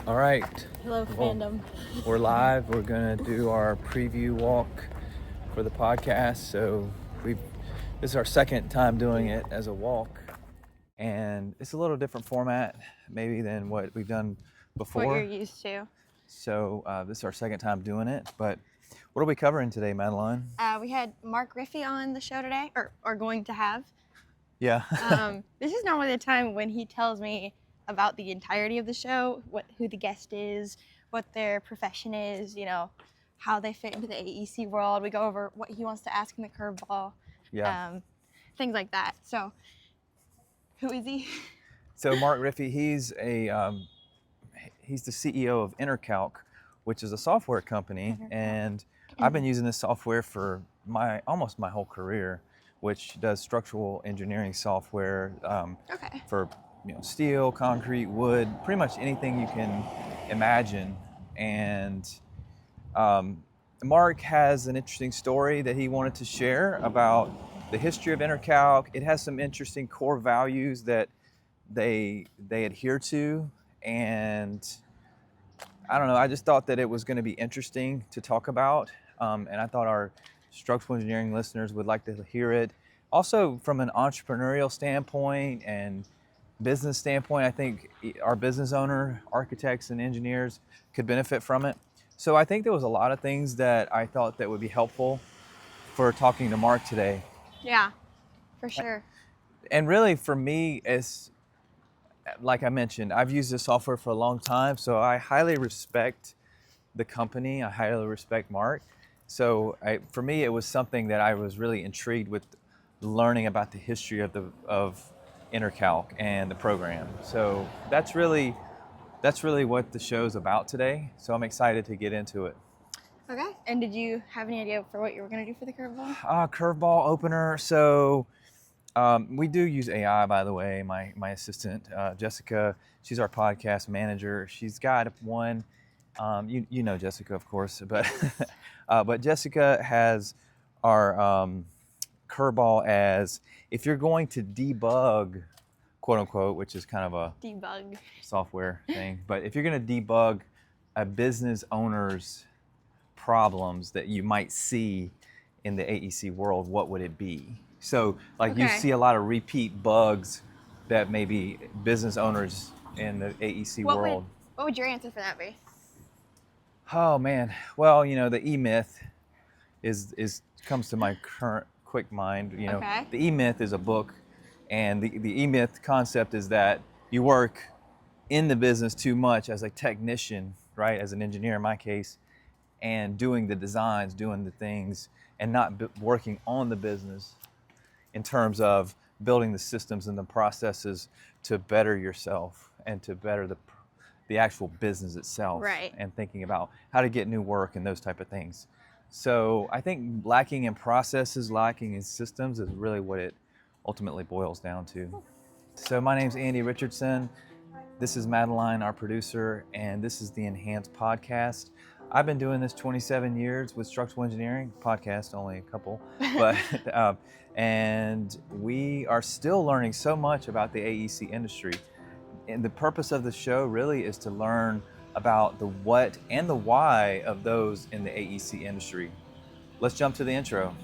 All right. Hello, fandom. We're live. We're gonna do our preview walk for the podcast. So this is our second time doing it as a walk, and it's a little different format maybe than what we've done before. What you're used to. So this is our second time doing it. But what are we covering today, Madeline? We had Mark Riffey on the show today, or are going to have. Yeah. This is normally the time when he tells me about the entirety of the show, who the guest is, what their profession is, how they fit into the AEC world. We go over what he wants to ask in the curveball, things like that. So, who is he? So Mark Riffey, he's the CEO of ENERCALC, which is a software company, and I've been using this software for almost my whole career, which does structural engineering software for steel, concrete, wood, pretty much anything you can imagine. And Mark has an interesting story that he wanted to share about the history of ENERCALC. It has some interesting core values that they adhere to, and I don't know, I just thought that it was going to be interesting to talk about, and I thought our structural engineering listeners would like to hear it. Also, from an entrepreneurial standpoint and business standpoint, I think our business owner, architects and engineers could benefit from it. So I think there was a lot of things that I thought that would be helpful for talking to Mark today. Yeah, for sure. And really for me, it's like I mentioned, I've used this software for a long time, so I highly respect the company. I highly respect Mark. So for me, it was something that I was really intrigued with, learning about the history of ENERCALC and the program. So that's really what the show's about today. So I'm excited to get into it. Okay. And did you have any idea for what you were going to do for the curveball? Curveball opener. So we do use AI, by the way. My assistant, Jessica, she's our podcast manager. She's got one. You know Jessica, of course, but Jessica has our curveball as, if you're going to debug, quote unquote, which is kind of a debug software thing, but if you're going to debug a business owner's problems that you might see in the AEC world, what would it be? So you see a lot of repeat bugs that maybe business owners in the AEC world. What would your answer for that be? Oh man, well, the E-Myth comes to my current quick mind. The E-Myth is a book, and the E-Myth concept is that you work in the business too much as a technician, right? As an engineer in my case, and doing the designs, doing the things, and not working on the business in terms of building the systems and the processes to better yourself and to better the actual business itself, right? And thinking about how to get new work and those type of things. So I think lacking in processes, lacking in systems is really what it ultimately boils down to. So my name's Andy Richardson. This is Madeline, our producer, and this is the Enhanced Podcast. I've been doing this 27 years with structural engineering, podcast only a couple, but and we are still learning so much about the AEC industry. And the purpose of the show really is to learn about the what and the why of those in the AEC industry. Let's jump to the intro.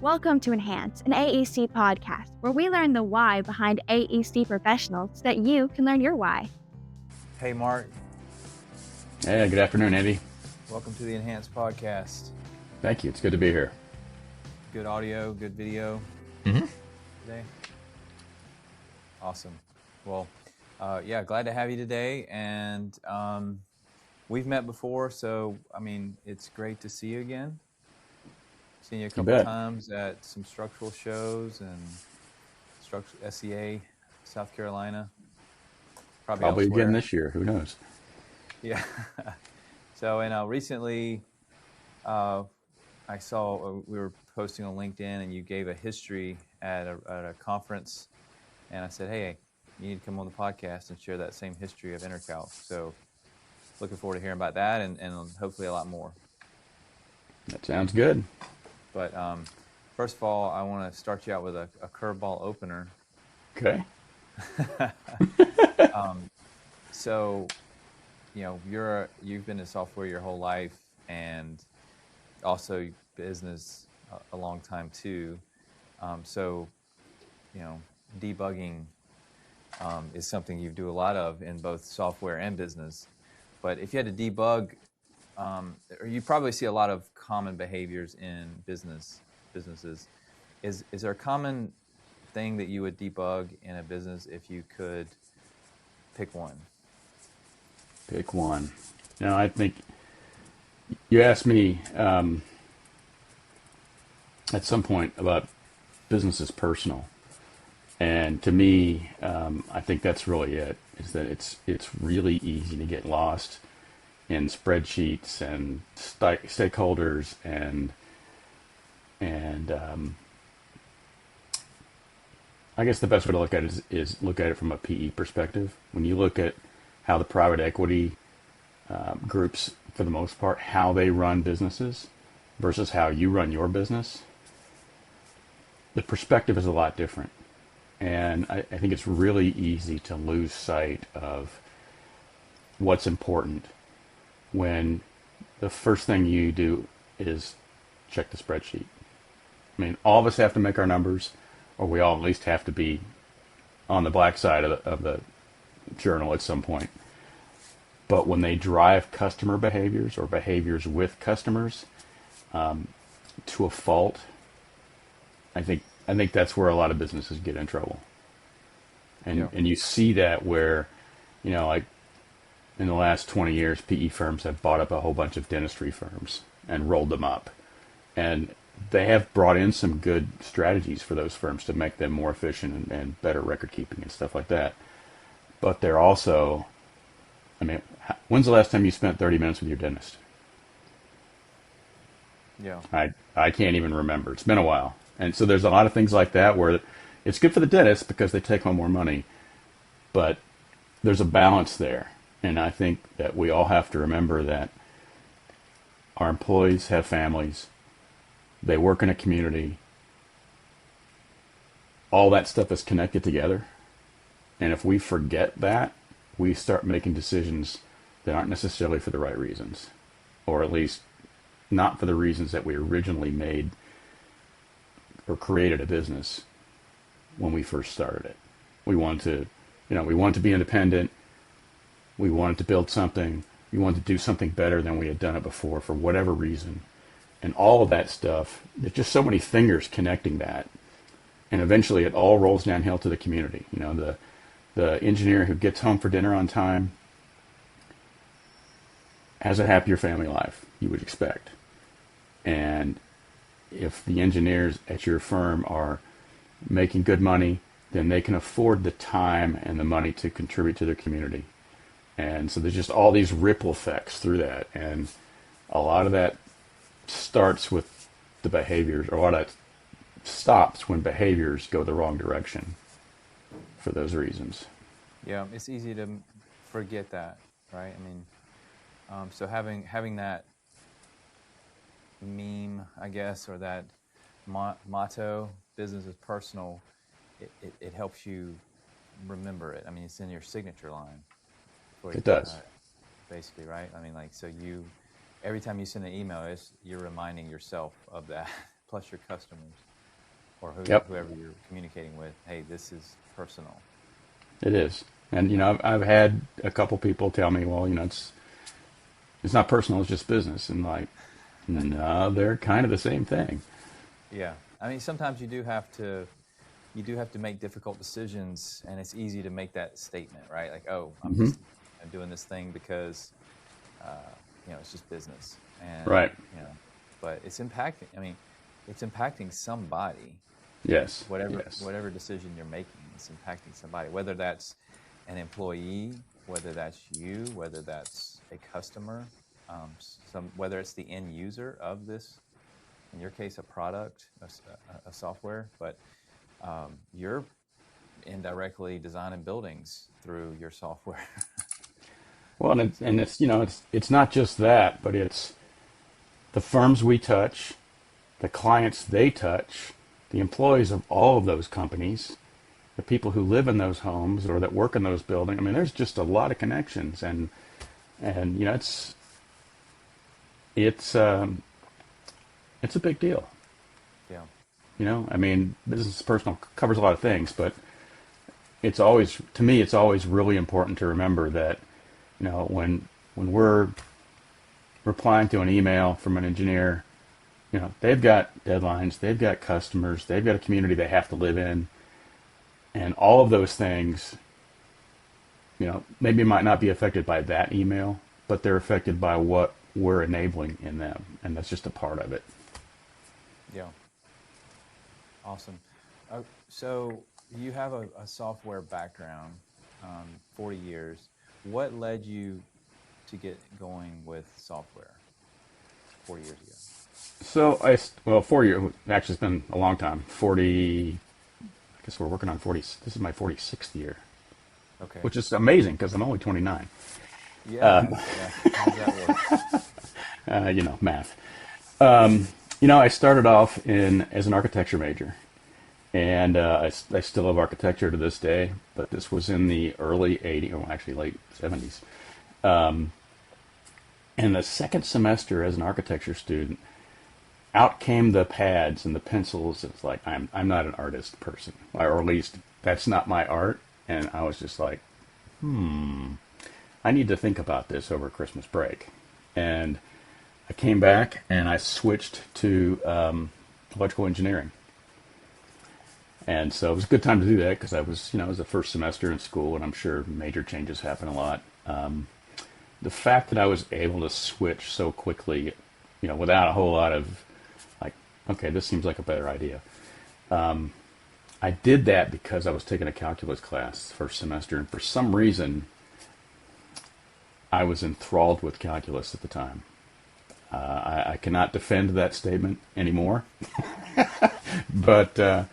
Welcome to Enhance, an AEC podcast, where we learn the why behind AEC professionals so that you can learn your why. Hey, Mark. Hey, good afternoon, Andy. Welcome to the Enhanced Podcast. Thank you. It's good to be here. Good audio, good video today. Awesome. Well, glad to have you today. And we've met before, so, it's great to see you again. Seen you a couple times at some structural shows and SEA, South Carolina. Probably again this year. Who knows? Yeah. So, and recently, I saw we were posting on LinkedIn, and you gave a history at a conference, and I said, hey, you need to come on the podcast and share that same history of ENERCALC. So, looking forward to hearing about that and hopefully a lot more. That sounds good. But first of all, I want to start you out with a curveball opener. Okay. So, you've been in software your whole life, and also business a long time too. So, you know, debugging is something you do a lot of in both software and business. But if you had to debug, or you probably see a lot of common behaviors in businesses. Is there a common thing that you would debug in a business if you could pick one? Pick one. Now, I think you asked me at some point about business is personal. And to me, I think that's really it, is that it's really easy to get lost in spreadsheets and stakeholders and I guess the best way to look at it is look at it from a PE perspective. When you look at how the private equity groups, for the most part, how they run businesses versus how you run your business, the perspective is a lot different. And I think it's really easy to lose sight of what's important when the first thing you do is check the spreadsheet. I mean, all of us have to make our numbers, or we all at least have to be on the black side of the journal at some point. But when they drive customer behaviors or behaviors with customers to a fault, I think that's where a lot of businesses get in trouble. And you see that where, like in the last 20 years, PE firms have bought up a whole bunch of dentistry firms and rolled them up. And they have brought in some good strategies for those firms to make them more efficient and better record keeping and stuff like that. But they're also, I mean, when's the last time you spent 30 minutes with your dentist? Yeah. I can't even remember. It's been a while. And so there's a lot of things like that where it's good for the dentist because they take home more money, but there's a balance there. And I think that we all have to remember that our employees have families. They work in a community. All that stuff is connected together. And if we forget that, we start making decisions that aren't necessarily for the right reasons, or at least not for the reasons that we originally made or created a business when we first started it. We wanted to be independent. We wanted to build something. We wanted to do something better than we had done it before for whatever reason. And all of that stuff, there's just so many fingers connecting that. And eventually it all rolls downhill to the community. The engineer who gets home for dinner on time has a happier family life, you would expect. And if the engineers at your firm are making good money, then they can afford the time and the money to contribute to their community. And so there's just all these ripple effects through that. And a lot of that starts with the behaviors, or a lot of that stops when behaviors go the wrong direction for those reasons. Yeah, it's easy to forget that, right? I mean, so having that meme, I guess, or that motto, business is personal, it helps you remember it. I mean, it's in your signature line. It does. Basically, right? I mean, like, so every time you send an email, you're reminding yourself of that, plus your customers, or whoever you're communicating with, hey, this is personal. It is. And, I've had a couple people tell me, well, it's not personal, it's just business. And like, no, they're kind of the same thing. Yeah. I mean, sometimes you do have to make difficult decisions, and it's easy to make that statement, right? Like, oh, I'm just doing this thing because, it's just business. And, right. But it's impacting, it's impacting somebody. Yes. Whatever decision you're making, it's impacting somebody, whether that's an employee, whether that's you, whether that's a customer, whether it's the end user of this, in your case, a product, a software, but you're indirectly designing buildings through your software. Well, and it's not just that, but it's the firms we touch, the clients they touch, the employees of all of those companies, the people who live in those homes or that work in those buildings. I mean, there's just a lot of connections, and you know, it's a big deal. Yeah. You know, I mean, business personal covers a lot of things, but it's always, to me, it's always really important to remember that, you know, when we're replying to an email from an engineer, you know, they've got deadlines, they've got customers, they've got a community they have to live in, and all of those things, you know, maybe might not be affected by that email, but they're affected by what we're enabling in them, and that's just a part of it. Yeah. Awesome. So you have a software background, 40 years. What led you to get going with software 40 years ago? So well, 4 years, actually it's been a long time, 40, I guess we're working on 40, this is my 46th year, Okay. which is amazing because I'm only 29. Yeah. Yeah. How does that work? You know, math. You know, I started off as an architecture major, and I still have architecture to this day, but this was in the early 80s, or actually late 70s. And the second semester as an architecture student, out came the pads and the pencils. It's like, I'm not an artist person, or at least that's not my art. And I was just like, I need to think about this over Christmas break. And I came back and I switched to electrical engineering. And so it was a good time to do that because I was, you know, it was the first semester in school, and I'm sure major changes happen a lot. The fact that I was able to switch so quickly, you know, without a whole lot of like, okay, this seems like a better idea. I did that because I was taking a calculus class first semester, and for some reason, I was enthralled with calculus at the time. I cannot defend that statement anymore, but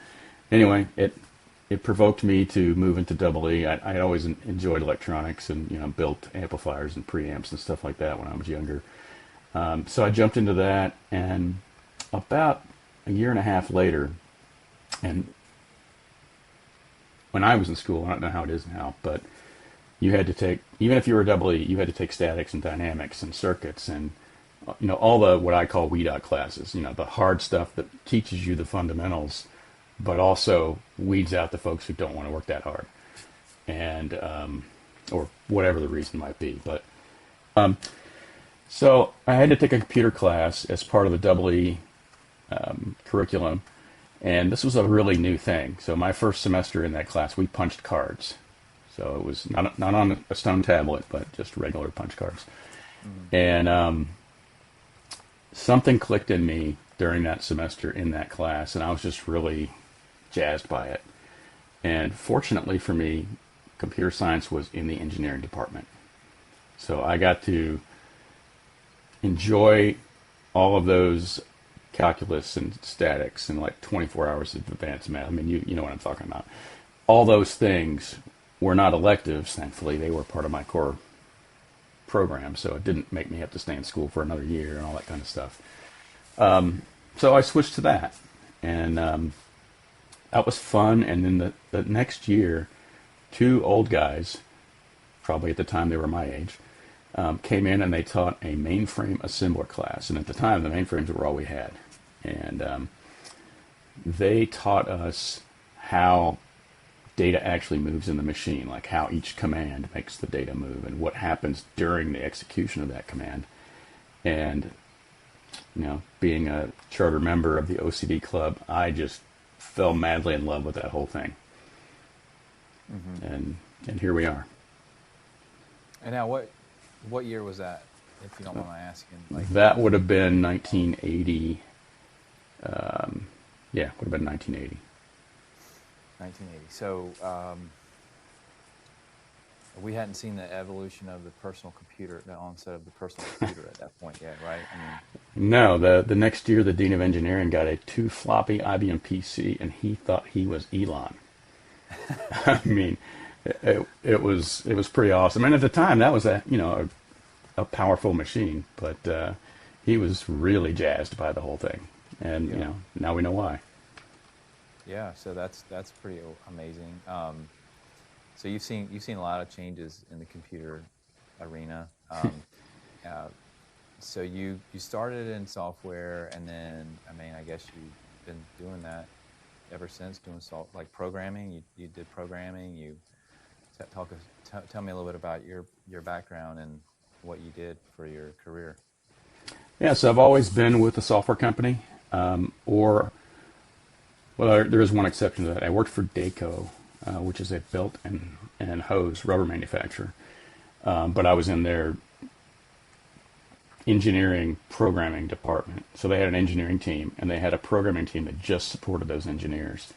anyway, it provoked me to move into double E. I always enjoyed electronics and, you know, built amplifiers and preamps and stuff like that when I was younger. So I jumped into that, and about a year and a half later, and when I was in school, I don't know how it is now, but you had to take, even if you were a double E, you had to take statics and dynamics and circuits and, you know, all the what I call WEDOT classes, you know, the hard stuff that teaches you the fundamentals, but also weeds out the folks who don't want to work that hard, and or whatever the reason might be. But so I had to take a computer class as part of the double E curriculum, and this was a really new thing. So my first semester in that class, we punched cards. So it was not on a stone tablet, but just regular punch cards. And something clicked in me during that semester in that class, and I was just really jazzed by it. And fortunately for me, computer science was in the engineering department. So I got to enjoy all of those calculus and statics and like 24 hours of advanced math. I mean, you know what I'm talking about. All those things were not electives, thankfully. They were part of my core program, so it didn't make me have to stay in school for another year and all that kind of stuff. So I switched to that, and that was fun. And then the next year, two old guys, probably at the time they were my age, came in and they taught a mainframe assembler class. And at the time, the mainframes were all we had. And they taught us how data actually moves in the machine, like how each command makes the data move and what happens during the execution of that command. And, you know, being a charter member of the OCD club, I just fell madly in love with that whole thing. And here we are. And now what year was that, if you don't mind my asking? Like, that would have been 1980. Yeah, would have been 1980. 1980. So we hadn't seen the evolution of the personal computer, the onset of the personal computer at that point yet, right? I mean, no, the next year the dean of engineering got a 2-floppy IBM PC, and he thought he was Elon. I mean, it was pretty awesome. And at the time, that was a powerful machine, but he was really jazzed by the whole thing, and you know, now we know why. Yeah, so that's pretty amazing. So you've seen a lot of changes in the computer arena. Uh, so you started in software, and then I mean I guess you've been doing that ever since, doing like programming. You did programming. You tell me a little bit about your background and what you did for your career. Yeah, so I've always been with a software company, or well, there is one exception to that. I worked for Daco, which is a belt and hose rubber manufacturer, but I was in their engineering programming department. So they had an engineering team, and they had a programming team that just supported those engineers.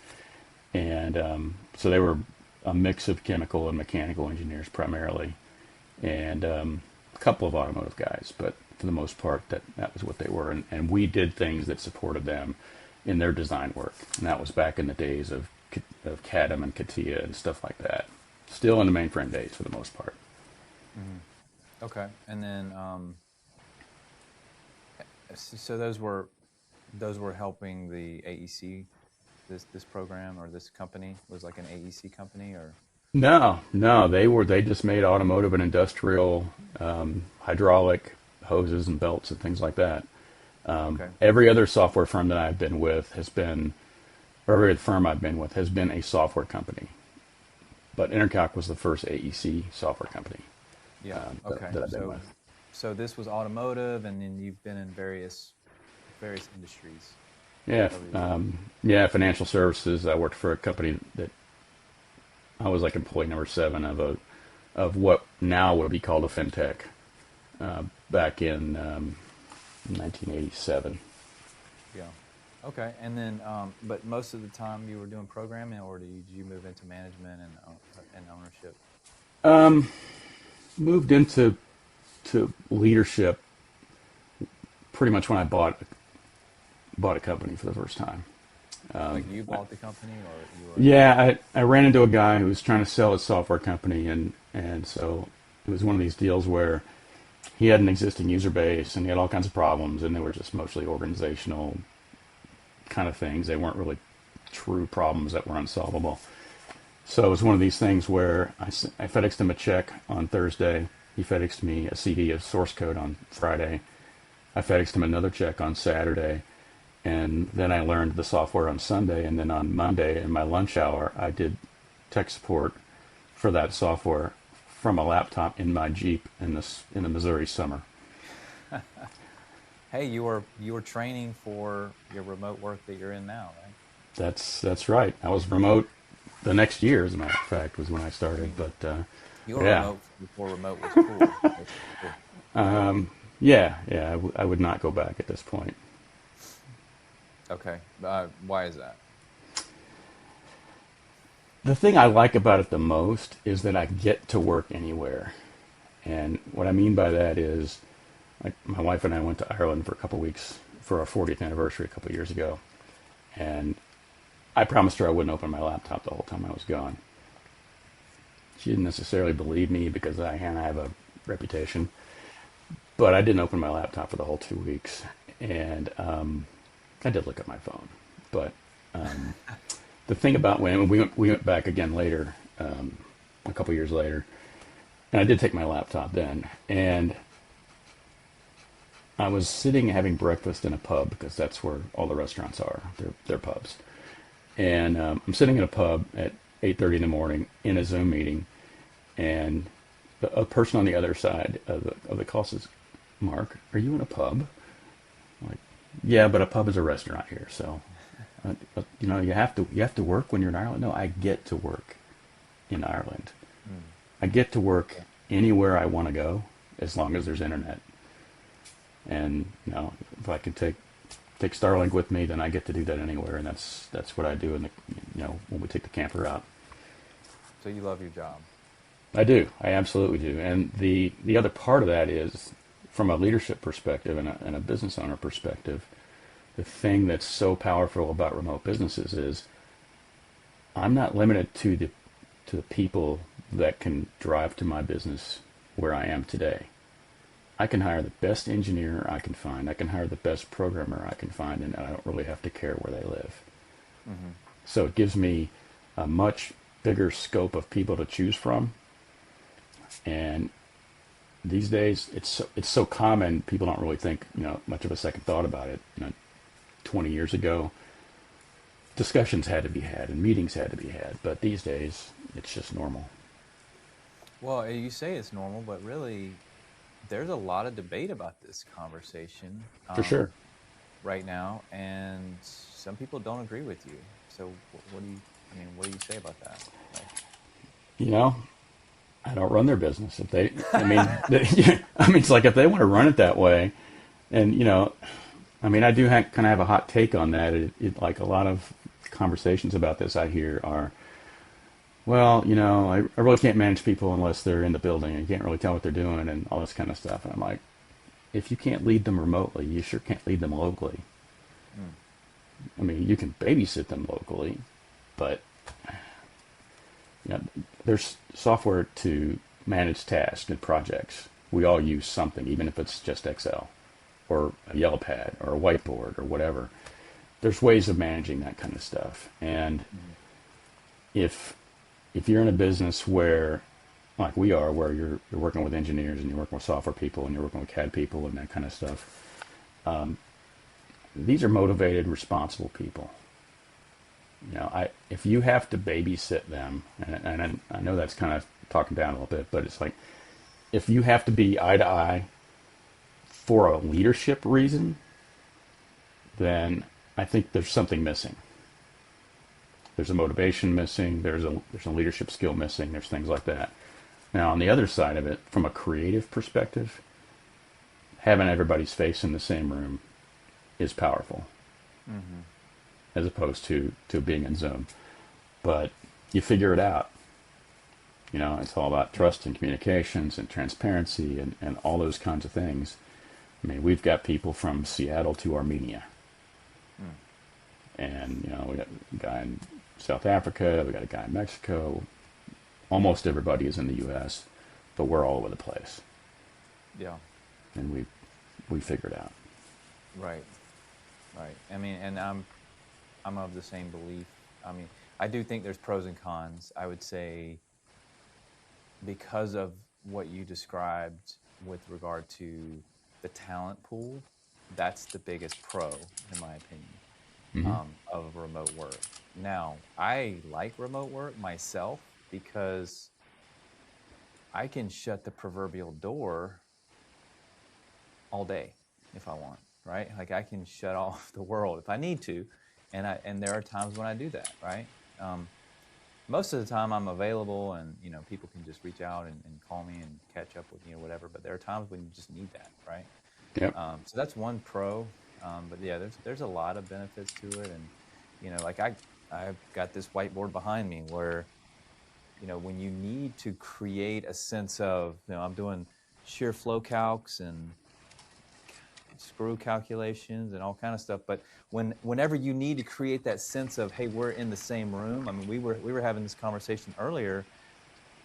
And so they were a mix of chemical and mechanical engineers primarily, and a couple of automotive guys, but for the most part, that was what they were. And we did things that supported them in their design work. And that was back in the days of CADM and CATIA and stuff like that. Still in the mainframe days for the most part. Mm-hmm. Okay, and then so those were helping the AEC, this program or this company was like an AEC company or. No, they just made automotive and industrial, hydraulic hoses and belts and things like that. Okay. Every other software firm that I've been with or every firm I've been with has been a software company. But ENERCALC was the first AEC software company. Yeah. Okay. That I've been with. So this was automotive, and then you've been in various industries. Yeah, yeah, financial services. I worked for a company that I was like employee number 7 of what now would be called a fintech, back in 1987. Yeah. Okay. And then, but most of the time you were doing programming, or did you move into management and ownership? Moved into leadership pretty much when I bought a company for the first time. Like you bought the company, or you were? Yeah, I ran into a guy who was trying to sell his software company, and so it was one of these deals where he had an existing user base and he had all kinds of problems, and they were just mostly organizational kind of things. They weren't really true problems that were unsolvable. So it was one of these things where I FedExed him a check on Thursday. He FedExed me a CD of source code on Friday. I FedExed him another check on Saturday. And then I learned the software on Sunday, and then on Monday in my lunch hour, I did tech support for that software from a laptop in my Jeep in the Missouri summer. Hey, you were training for your remote work that you're in now, right? That's right. I was remote the next year, as a matter of fact, was when I started. But you were yeah. remote before remote was cool. Yeah, I would not go back at this point. Okay. Why is that? The thing I like about it the most is that I get to work anywhere. And what I mean by that is, like, my wife and I went to Ireland for a couple of weeks for our 40th anniversary a couple of years ago. And I promised her I wouldn't open my laptop the whole time I was gone. She didn't necessarily believe me because I have a reputation. But I didn't open my laptop for the whole 2 weeks. And I did look at my phone, but the thing about when we went back again later, a couple years later, and I did take my laptop then, and I was sitting having breakfast in a pub because that's where all the restaurants are. They're pubs, and I'm sitting in a pub at 8:30 in the morning in a Zoom meeting, and a person on the other side of the call says, "Mark, are you in a pub?" I'm like, yeah, but a pub is a restaurant here, so you have to work when you're in Ireland. No, I get to work in Ireland. I get to work anywhere I want to go as long as there's internet. And if I can take Starlink with me, then I get to do that anywhere, and that's what I do. When we take the camper out. So you love your job. I do. I absolutely do. And the other part of that is, from a leadership perspective and a business owner perspective, the thing that's so powerful about remote businesses is I'm not limited to the people that can drive to my business where I am today. I can hire the best engineer I can hire the best programmer I can find, and I don't really have to care where they live. Mm-hmm. So it gives me a much bigger scope of people to choose from. And these days, it's so common, people don't really think, much of a second thought about it. 20 years ago, discussions had to be had and meetings had to be had, but these days, it's just normal. Well, you say it's normal, but really, there's a lot of debate about this conversation For sure. right now, and some people don't agree with you. So, what do you? I mean, what do you say about that? Like, You know, I don't run their business. If they, I mean, it's like if they want to run it that way, and I do kind of have a hot take on that. Like a lot of conversations about this I hear are, well, I really can't manage people unless they're in the building. You can't really tell what they're doing and all this kind of stuff. And I'm like, if you can't lead them remotely, you sure can't lead them locally. I mean, you can babysit them locally, but there's software to manage tasks and projects. We all use something, even if it's just Excel or a yellow pad or a whiteboard or whatever. There's ways of managing that kind of stuff. And if you're in a business where, like we are, where you're working with engineers and you're working with software people and you're working with CAD people and that kind of stuff, these are motivated, responsible people. If you have to babysit them, and I know that's kind of talking down a little bit, but it's like, if you have to be eye to eye for a leadership reason, then I think there's something missing. There's a motivation missing. There's a leadership skill missing. There's things like that. Now, on the other side of it, from a creative perspective, having everybody's face in the same room is powerful, as opposed to being in Zoom. But you figure it out. It's all about trust and communications and transparency and all those kinds of things. I mean, we've got people from Seattle to Armenia. And, we got a guy in South Africa, we got a guy in Mexico. Almost everybody is in the U.S., but we're all over the place. yeah. And we figured out. Right. I mean, and I'm of the same belief. I mean, I do think there's pros and cons. I would say because of what you described with regard to the talent pool, that's the biggest pro, in my opinion, of remote work. Now, I like remote work myself because I can shut the proverbial door all day if I want, right? Like I can shut off the world if I need to, and there are times when I do that, right? Most of the time I'm available, and people can just reach out and call me and catch up with me or whatever. But there are times when you just need that, right? Yep. So that's one pro. But yeah, there's a lot of benefits to it, and like I've got this whiteboard behind me where when you need to create a sense of I'm doing shear flow calcs and screw calculations and all kind of stuff, but whenever you need to create that sense of, hey, we're in the same room. I mean, we were having this conversation earlier,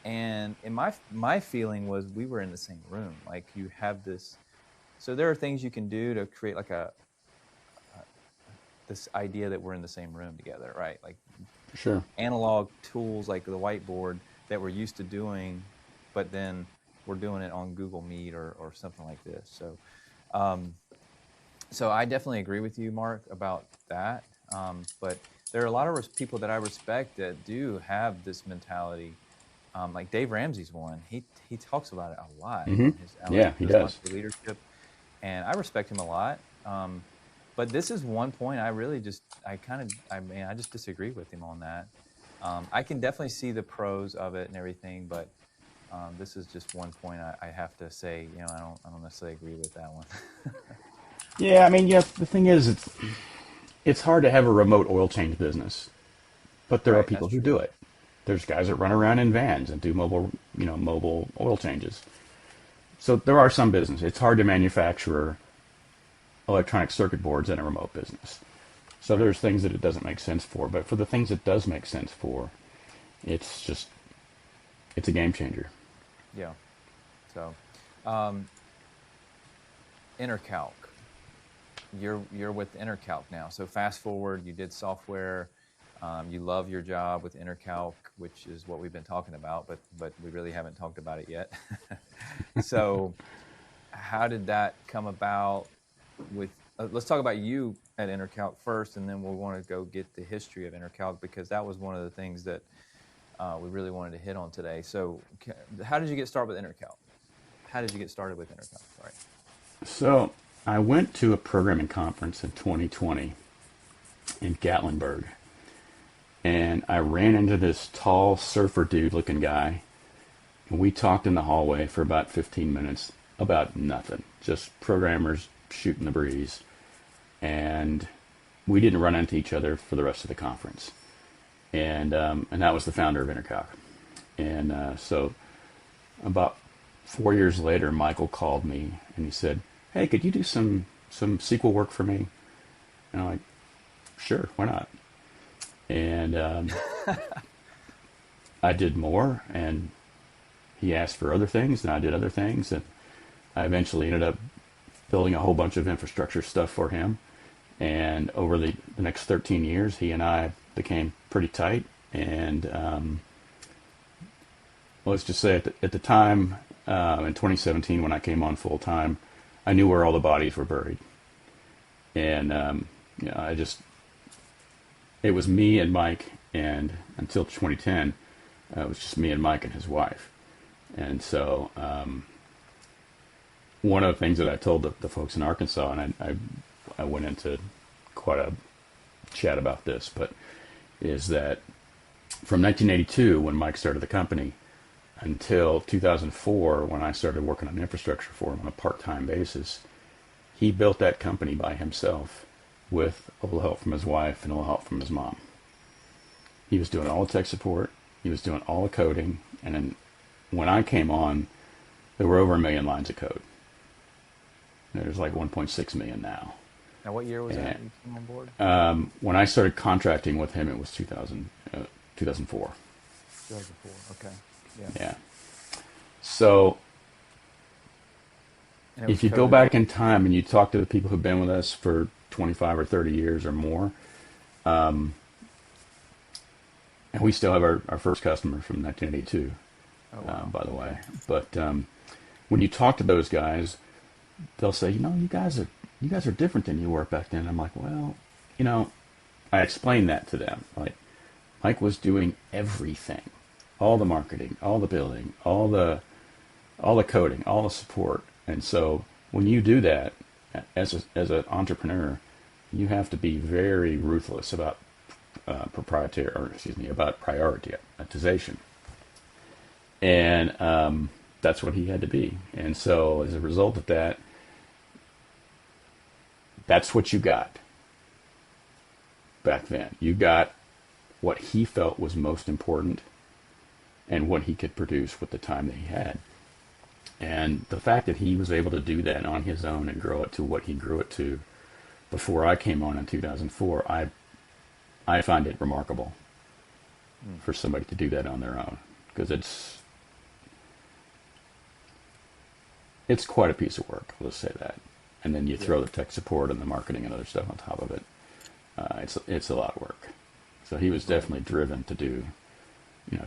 and in my feeling was we were in the same room. Like you have this, so there are things you can do to create like this idea that we're in the same room together, right? Like Sure. analog tools like the whiteboard that we're used to doing, but then we're doing it on Google Meet or something like this. So I definitely agree with you, Mark, about that. But there are a lot of people that I respect that do have this mentality. Like Dave Ramsey's one. He talks about it a lot. Yeah, he does. For leadership, and I respect him a lot. But this is one point I just disagree with him on that. I can definitely see the pros of it and everything, but this is just one point I have to say, I don't necessarily agree with that one. Yeah, I mean, the thing is, it's hard to have a remote oil change business, but there are people who do it. There's guys that run around in vans and do mobile oil changes. So there are some businesses. It's hard to manufacture electronic circuit boards in a remote business. So there's things that it doesn't make sense for, but for the things it does make sense for, it's a game changer. Yeah. So, ENERCALC. You're with ENERCALC now. So fast forward, you did software. You love your job with ENERCALC, which is what we've been talking about, but we really haven't talked about it yet. So how did that come about with, let's talk about you at ENERCALC first, and then we'll want to go get the history of ENERCALC, because that was one of the things that we really wanted to hit on today. So how did you get started with ENERCALC? How did you get started with ENERCALC? Sorry. So I went to a programming conference in 2020 in Gatlinburg, and I ran into this tall surfer dude looking guy, and we talked in the hallway for about 15 minutes about nothing, just programmers shooting the breeze. And we didn't run into each other for the rest of the conference. And that was the founder of ENERCALC. And so about 4 years later, Michael called me and he said, "Hey, could you do some SQL work for me?" And I'm like, "Sure, why not?" And I did more, and he asked for other things, and I did other things, and I eventually ended up building a whole bunch of infrastructure stuff for him. And over the next 13 years, he and I became pretty tight. And let's just say at the time, in 2017, when I came on full time, I knew where all the bodies were buried. And it was me and Mike, and until 2010, it was just me and Mike and his wife. And so one of the things that I told the folks in Arkansas, and I went into quite a chat about this, but is that from 1982, when Mike started the company, until 2004, when I started working on infrastructure for him on a part-time basis, he built that company by himself with a little help from his wife and a little help from his mom. He was doing all the tech support, he was doing all the coding, and then when I came on, there were over 1 million lines of code. There's like 1.6 million now. Now, what year was that you came on board? When I started contracting with him, it was 2004. 2004, okay. Yeah. So if you go back in time and you talk to the people who've been with us for 25 or 30 years or more, and we still have our first customer from 1982, by the way. But when you talk to those guys, they'll say, you guys are different than you were back then. I'm like, well, I explained that to them. Like, Mike was doing everything, all the marketing, all the building, all the coding, all the support. And so when you do that as an entrepreneur, you have to be very ruthless about about prioritization. And that's what he had to be. And so as a result of that, that's what you got back then. You got what he felt was most important and what he could produce with the time that he had. And the fact that he was able to do that on his own and grow it to what he grew it to before I came on in 2004, I find it remarkable for somebody to do that on their own, because it's quite a piece of work, let's say that. And then you throw the tech support and the marketing and other stuff on top of it. It's a lot of work. So he was definitely driven to do,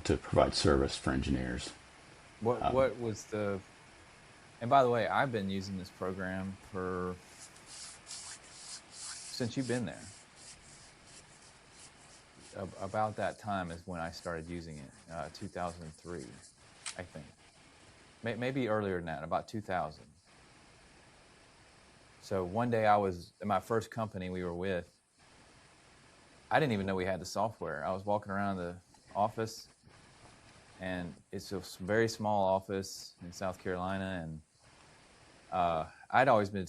to provide service for engineers. What was the, and by the way, I've been using this program since you've been there. About that time is when I started using it, 2003, I think. Maybe earlier than that, about 2000. So one day I was, in my first company we were with, I didn't even know we had the software. I was walking around the office, and it's a very small office in South Carolina, and I'd always been,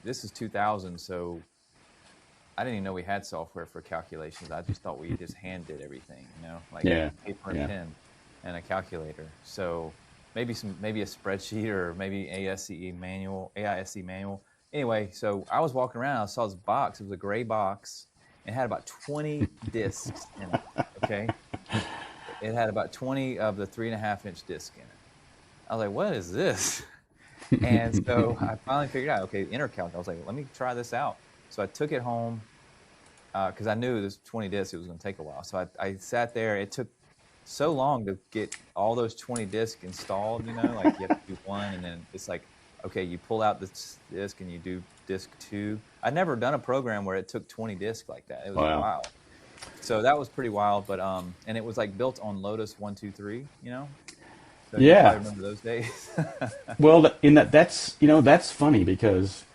this is 2000, so I didn't even know we had software for calculations. I just thought we just hand did everything, like paper and pen and a calculator. So maybe a spreadsheet or maybe AISC manual. Anyway, so I was walking around, I saw this box. It was a gray box. It had about 20 discs in it, okay? It had about 20 of the 3.5-inch discs in it. I was like, what is this? And so I finally figured out, okay, ENERCALC. I was like, let me try this out. So I took it home. because I knew this 20 discs, it was going to take a while. So I sat there. It took so long to get all those 20 discs installed, you know, like you have to do one, and then it's like, okay, you pull out this disc and you do disc 2. I'd never done a program where it took 20 discs like that. It was Wow. wild. So that was pretty wild, but and it was like built on Lotus 123, you know. So you probably remember those days. Well, that's funny because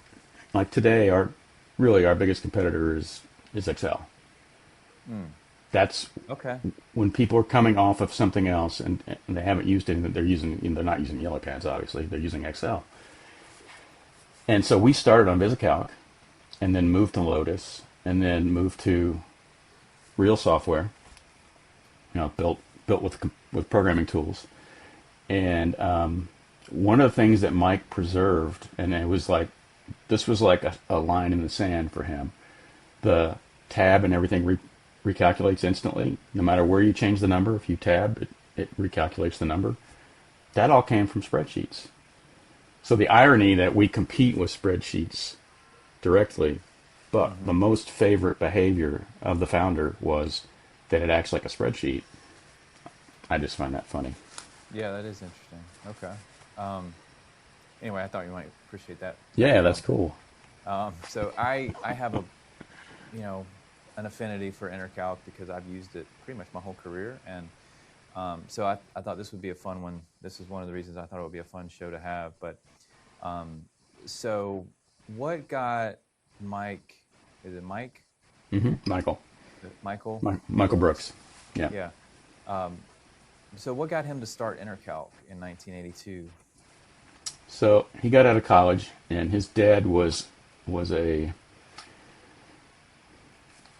like today, our biggest competitor is Excel. That's Okay. when people are coming off of something else and they haven't used it, and they're not using yellow pads, obviously, they're using Excel. And so we started on VisiCalc and then moved to Lotus and then moved to real software, built with programming tools. And one of the things that Mike preserved, and this was like a line in the sand for him, the tab and everything recalculates instantly. No matter where you change the number, if you tab, it recalculates the number. That all came from spreadsheets. So the irony that we compete with spreadsheets directly, but the most favorite behavior of the founder was that it acts like a spreadsheet. I just find that funny. Yeah, that is interesting. Okay. Anyway, I thought you might appreciate that. Yeah, that's cool. So I have an affinity for ENERCALC because I've used it pretty much my whole career, and so I thought this would be a fun one. This is one of the reasons I thought it would be a fun show to have. But so what got Mike? Is it Mike? Michael. Michael. Michael Brooks. Yeah. Yeah. So what got him to start ENERCALC in 1982? So he got out of college, and his dad was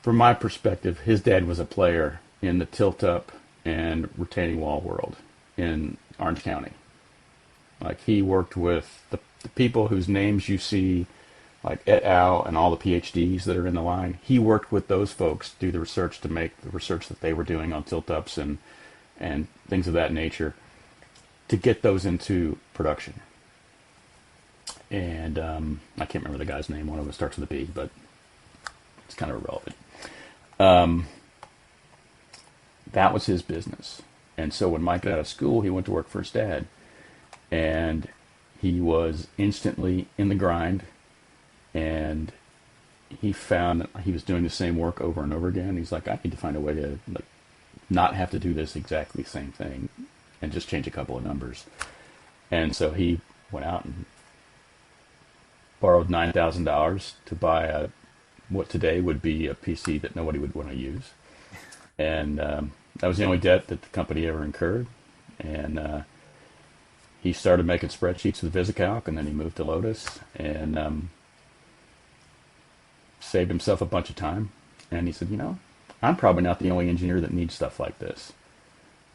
from my perspective, his dad was a player in the tilt-up and retaining wall world in Orange County. Like, he worked with the people whose names you see, like et al. And all the PhDs that are in the line. He worked with those folks to do the research, to make the research that they were doing on tilt-ups and things of that nature, to get those into production. And I can't remember the guy's name. One of them starts with a B, but it's kind of irrelevant. That was his business. And so when Mike got out of school, he went to work for his dad. And he was instantly in the grind. And he found that he was doing the same work over and over again. He's like, I need to find a way to not have to do this exactly same thing and just change a couple of numbers. And so he went out and borrowed $9,000 to buy what today would be a PC that nobody would want to use. And that was the only debt that the company ever incurred. And he started making spreadsheets with VisiCalc, and then he moved to Lotus and saved himself a bunch of time. And he said, I'm probably not the only engineer that needs stuff like this.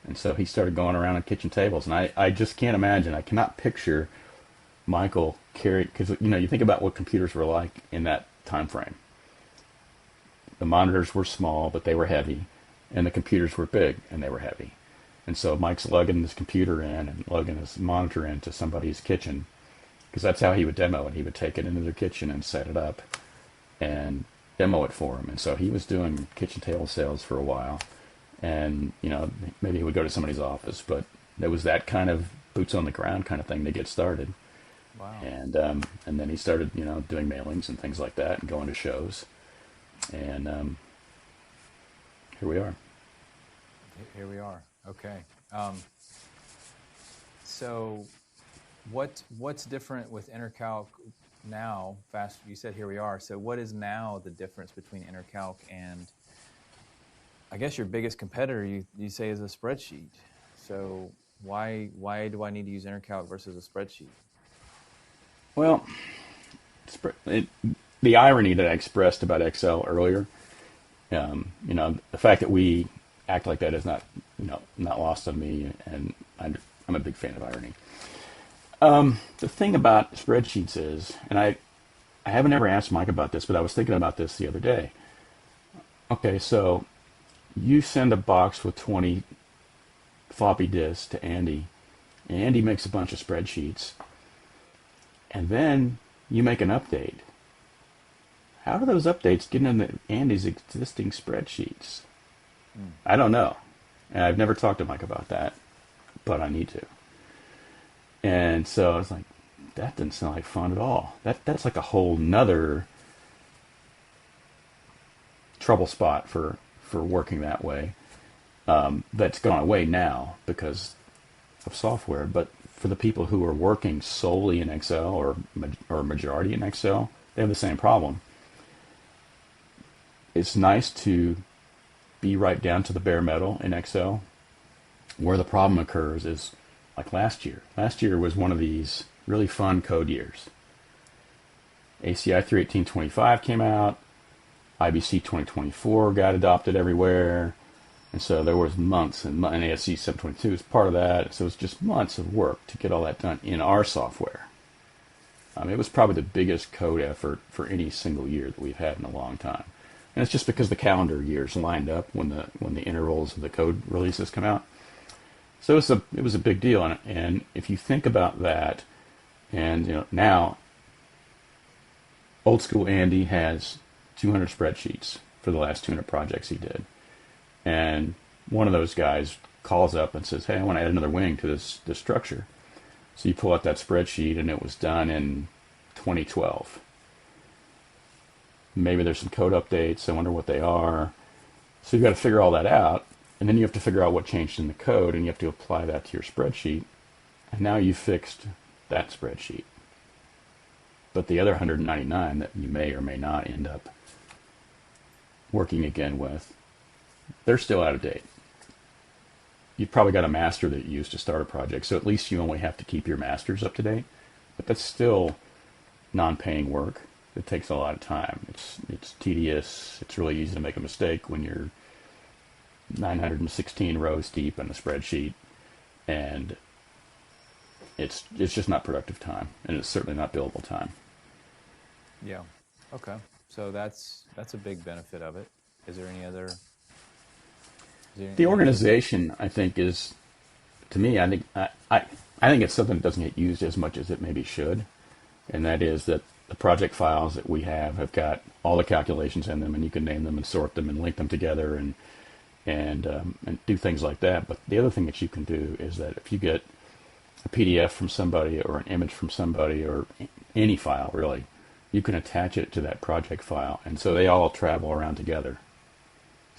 And so he started going around on kitchen tables. And I just can't imagine, I cannot picture Michael carry, because you think about what computers were like in that time frame. The monitors were small, but they were heavy, and the computers were big and they were heavy. And so Mike's lugging his computer in and lugging his monitor into somebody's kitchen, because that's how he would demo it. He would take it into their kitchen and set it up and demo it for him. And so he was doing kitchen table sales for a while, and maybe he would go to somebody's office, but there was that kind of boots on the ground kind of thing to get started. Wow. And then he started doing mailings and things like that and going to shows, and here we are. Here we are. Okay. So what's different with ENERCALC now? You said here we are. So what is now the difference between ENERCALC and, I guess, your biggest competitor? You say is a spreadsheet. So why do I need to use ENERCALC versus a spreadsheet? Well, the irony that I expressed about Excel earlier, the fact that we act like that is not lost on me, and I'm a big fan of irony. The thing about spreadsheets is, and I haven't ever asked Mike about this, but I was thinking about this the other day. Okay, so you send a box with 20 floppy disks to Andy, and Andy makes a bunch of spreadsheets, and then you make an update. how do those updates get into Andy's existing spreadsheets? I don't know. And I've never talked to Mike about that, but I need to. And so I was like, that doesn't sound like fun at all. That's like a whole nother trouble spot for working that way. That's gone away now because of software. But for the people who are working solely in Excel or majority in Excel, they have the same problem. It's nice to be right down to the bare metal in Excel. Where the problem occurs is like last year. Last year was one of these really fun code years. ACI 3.18.25 came out. IBC 2024 got adopted everywhere. And so there was months, and ASC 7.22 is part of that. So it was just months of work to get all that done in our software. It was probably the biggest code effort for any single year that we've had in a long time. And it's just because the calendar years lined up when the intervals of the code releases come out. So it was a big deal. And if you think about that, and now old school Andy has 200 spreadsheets for the last 200 projects he did. And one of those guys calls up and says, hey, I want to add another wing to this structure. So you pull out that spreadsheet, and it was done in 2012. Maybe there's some code updates. I wonder what they are. So you've got to figure all that out. And then you have to figure out what changed in the code, and you have to apply that to your spreadsheet. And now you've fixed that spreadsheet. But the other 199 that you may or may not end up working again with, they're still out of date. You've probably got a master that you use to start a project, so at least you only have to keep your masters up to date. But that's still non-paying work. It takes a lot of time. It's tedious. It's really easy to make a mistake when you're 916 rows deep in a spreadsheet, and it's just not productive time, and it's certainly not billable time. Yeah. Okay. So that's a big benefit of it. Is there any other? The organization, I think, is, to me, I think it's something that doesn't get used as much as it maybe should, and that is that the project files that we have got all the calculations in them, and you can name them and sort them and link them together and do things like that. But the other thing that you can do is that if you get a PDF from somebody or an image from somebody or any file really, you can attach it to that project file, and so they all travel around together.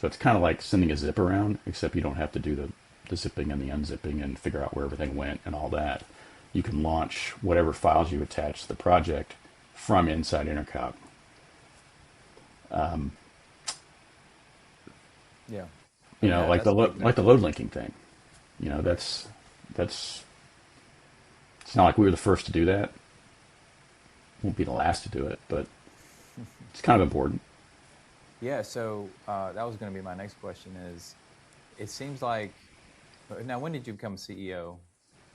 So it's kind of like sending a zip around, except you don't have to do the zipping and the unzipping and figure out where everything went and all that. You can launch whatever files you attach to the project from inside ENERCALC. Yeah. Like the load linking thing. That's it's not like we were the first to do that. Won't be the last to do it, but it's kind of important. Yeah, so that was going to be my next question is, it seems like, now when did you become CEO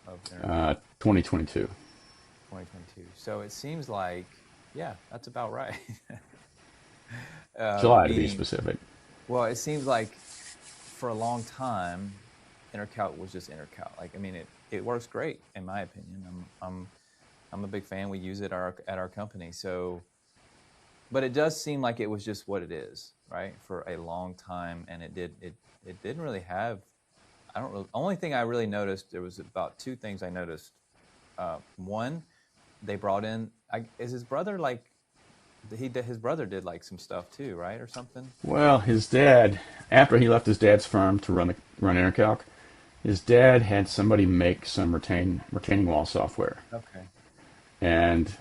of ENERCALC? 2022. 2022. So it seems like, yeah, that's about right. July to be specific. Well, it seems like for a long time, ENERCALC was just ENERCALC. Like, I mean, it works great in my opinion. I'm a big fan. We use it at our company. So, but it does seem like it was just what it is, right? For a long time, and it didn't really have. Only thing I really noticed, there was about two things I noticed. One, they brought in. Is his brother like? His brother did like some stuff too, right, or something? Well, his dad, after he left his dad's firm to run ENERCALC, his dad had somebody make some retaining wall software. Okay. And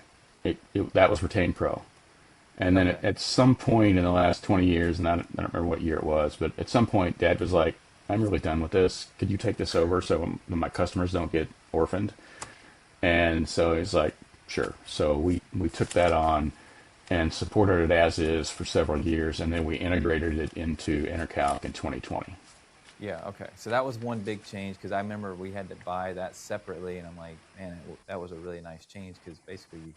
that was Retain Pro. And then at some point in the last 20 years, and I don't remember what year it was, but at some point, Dad was like, I'm really done with this. Could you take this over so my customers don't get orphaned? And so he's like, sure. So we took that on and supported it as is for several years, and then we integrated it into ENERCALC in 2020. Yeah, okay. So that was one big change, because I remember we had to buy that separately, and I'm like, man, that was a really nice change, because basically you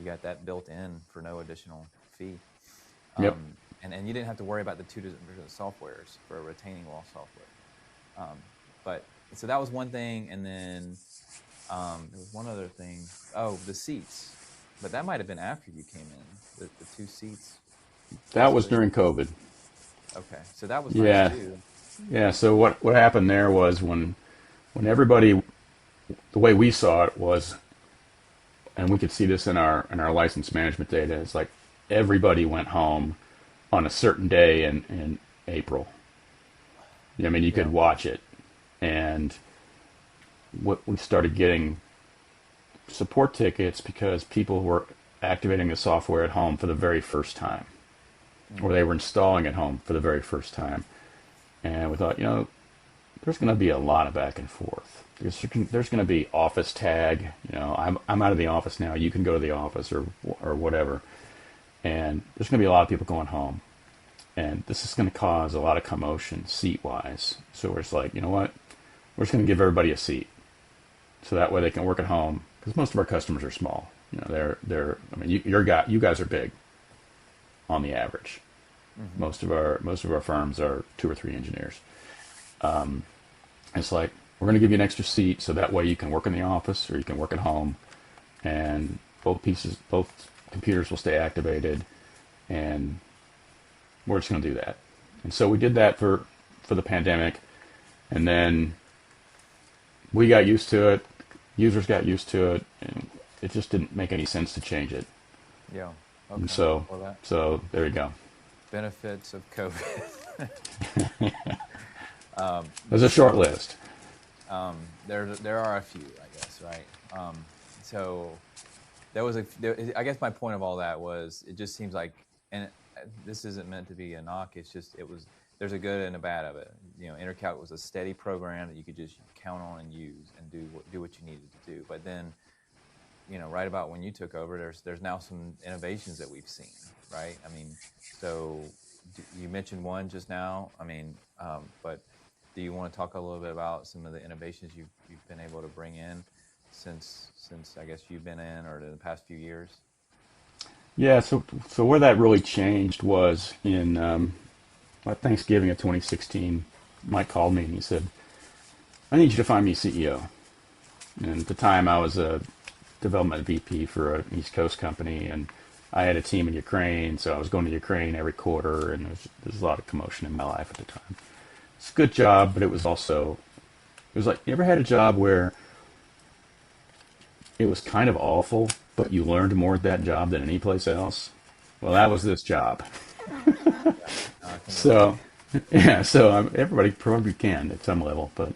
got that built in for no additional fee. Yep. And you didn't have to worry about the two different softwares for a retaining wall software. But so that was one thing, and then there was one other thing. Oh, the seats. but that might have been after you came in. The 2 seats. That was during COVID. Okay, so that was nice Yeah, too. yeah. So what happened there was when everybody, the way we saw it was, and we could see this in our license management data, it's like everybody went home on a certain day in April. I mean, you Yeah. could watch it, and what we started getting support tickets because people were activating the software at home for the very first time, or they were installing at home for the very first time. And we thought, there's going to be a lot of back and forth. There's going to be office tag. I'm out of the office now. You can go to the office or whatever. And there's going to be a lot of people going home. And this is going to cause a lot of commotion seat-wise. So we're just like, you know what? We're just going to give everybody a seat, so that way they can work at home. Because most of our customers are small. They're. I mean, you guys are big, on the average. Mm-hmm. Most of our firms are 2 or 3 engineers. It's like, we're going to give you an extra seat, so that way you can work in the office or you can work at home, and both computers will stay activated, and we're just going to do that. And so we did that for the pandemic, and then we got used to it, users got used to it, and it just didn't make any sense to change it. Yeah. Okay. And so there you go. Benefits of COVID. There's a short list. There are a few, I guess, right? So I guess my point of all that was, it just seems like, and this isn't meant to be a knock, there's a good and a bad of it. ENERCALC was a steady program that you could just count on and use and do what you needed to do. But then, right about when you took over, there's now some innovations that we've seen, right? I mean, so you mentioned one just now. I mean, but do you want to talk a little bit about some of the innovations you've been able to bring in since I guess you've been in, or in the past few years? Yeah, so where that really changed was in Thanksgiving of 2016. Mike called me and he said, "I need you to find me a CEO." And at the time, I was a development VP for an East Coast company, and I had a team in Ukraine, so I was going to Ukraine every quarter, and there's a lot of commotion in my life at the time. It's a good job, but it was like, you ever had a job where it was kind of awful, but you learned more at that job than any place else? Well, that was this job. So, yeah, everybody probably can at some level, but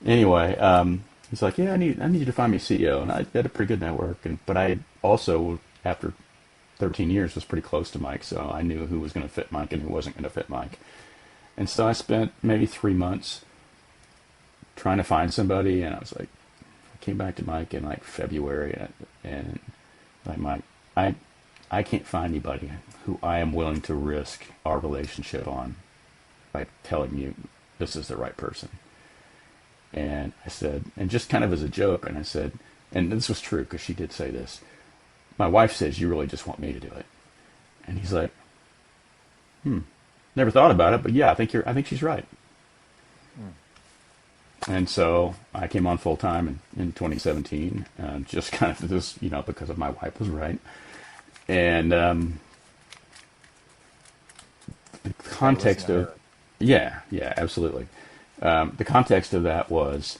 anyway, he's like, "Yeah, I need you to find me a CEO," and I had a pretty good network, but I also, after 13 years, was pretty close to Mike, so I knew who was going to fit Mike and who wasn't going to fit Mike. And so I spent maybe 3 months trying to find somebody, and I came back to Mike in like February, and like, "Mike, I can't find anybody who I am willing to risk our relationship on by telling you this is the right person." And I said, and just kind of as a joke, and I said, and this was true because she did say this, "My wife says you really just want me to do it." And he's like, "Never thought about it, but yeah, I think she's right." And so I came on full time in 2017, just kind of this, because of my wife was right. And the context of, yeah, absolutely. The context of that was,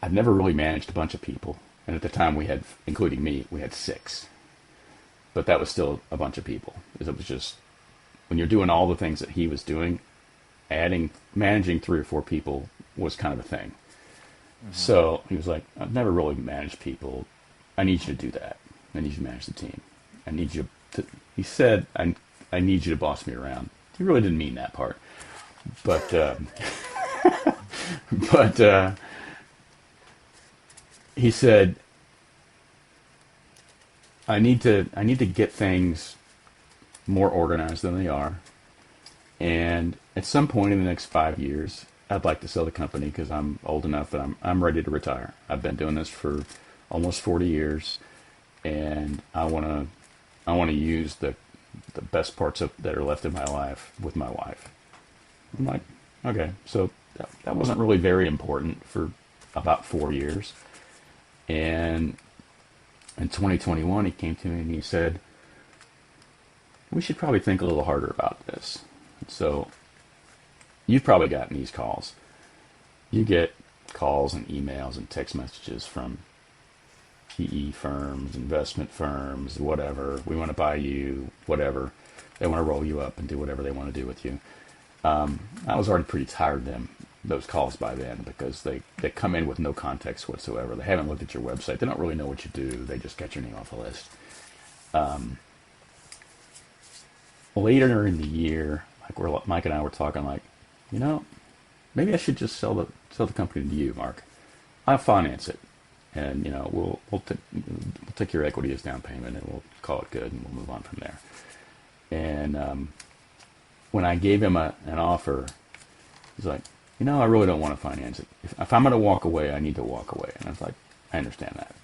I've never really managed a bunch of people. And at the time we had, including me, we had 6. But that was still a bunch of people. It was just, when you're doing all the things that he was doing, managing 3 or 4 people was kind of a thing. Mm-hmm. So he was like, "I've never really managed people. I need you to do that. I need you to manage the team. I need you to," he said, I need you to boss me around." He really didn't mean that part. But, he said, I need to get things more organized than they are. And at some point in the next 5 years, I'd like to sell the company because I'm old enough that I'm ready to retire. I've been doing this for almost 40 years, and I want to use the best parts that are left in my life with my wife. I'm like, okay. So that wasn't really very important for about 4 years. And In 2021, he came to me and he said, we should probably think a little harder about this. So you've probably gotten these calls. You get calls and emails and text messages from PE firms, investment firms, whatever. We want to buy you, whatever. They want to roll you up and do whatever they want to do with you. I was already pretty tired of those calls by then, because they come in with no context whatsoever. They haven't looked at your website. They don't really know what you do. They just get your name off the list. Later in the year, Mike and I were talking, like, maybe I should just sell the company to you, Mark. I'll finance it, and we'll take your equity as down payment, and we'll call it good, and we'll move on from there. And when I gave him an offer, he's like, I really don't want to finance it. If I'm going to walk away, I need to walk away. And I was like, I understand that.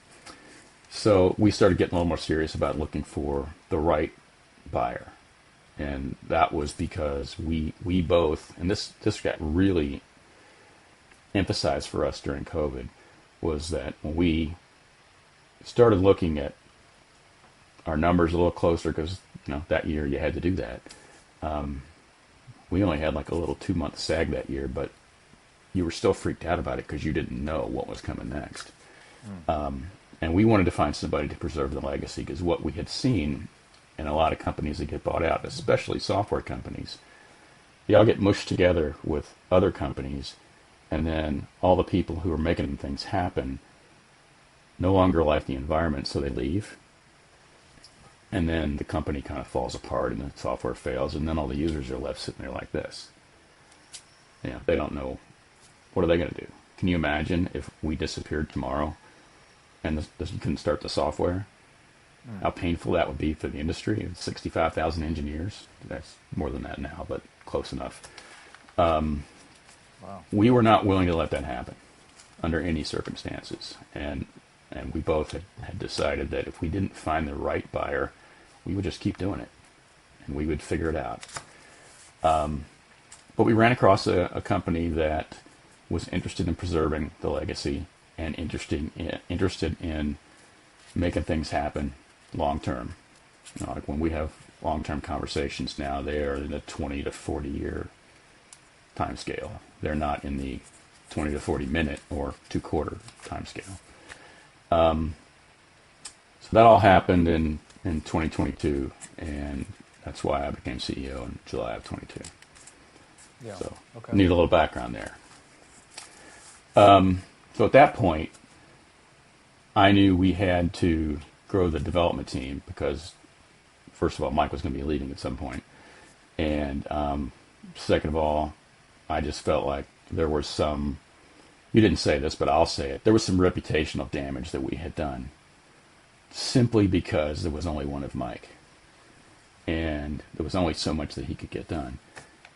So we started getting a little more serious about looking for the right buyer. And that was because we both, and this got really emphasized for us during COVID, was that when we started looking at our numbers a little closer, because that year you had to do that. We only had like a little 2-month sag that year, but you were still freaked out about it because you didn't know what was coming next. And we wanted to find somebody to preserve the legacy, because what we had seen in a lot of companies that get bought out, especially software companies, they all get mushed together with other companies, and then all the people who are making things happen no longer like the environment, so they leave. And then the company kind of falls apart, and the software fails, and then all the users are left sitting there like this. They don't know, what are they going to do? Can you imagine if we disappeared tomorrow and you couldn't start the software? How painful that would be for the industry. 65,000 engineers. That's more than that now, but close enough. Wow. We were not willing to let that happen under any circumstances. And we both had decided that if we didn't find the right buyer, we would just keep doing it, and we would figure it out. But we ran across a company that was interested in preserving the legacy and interested in making things happen long term. Like when we have long-term conversations now, they are in the 20 to 40 year time scale. They're not in the 20 to 40 minute or 2-quarter time scale. So that all happened in 2022, and that's why I became CEO in July of 22. Yeah. So okay. Need a little background there. So at that point, I knew we had to grow the development team, because first of all, Mike was going to be leaving at some point. And second of all, I just felt like there was some, you didn't say this, but I'll say it, there was some reputational damage that we had done simply because there was only one of Mike. And there was only so much that he could get done.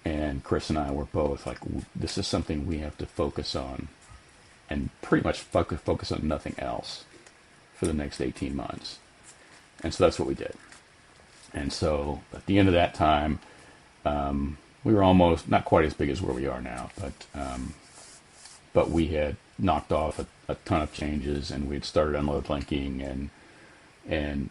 And Chris and I were both like, this is something we have to focus on, and pretty much focus on nothing else for the next 18 months. And so that's what we did. And so at the end of that time, we were almost, not quite as big as where we are now, but we had knocked off a ton of changes, and we had started unload linking, and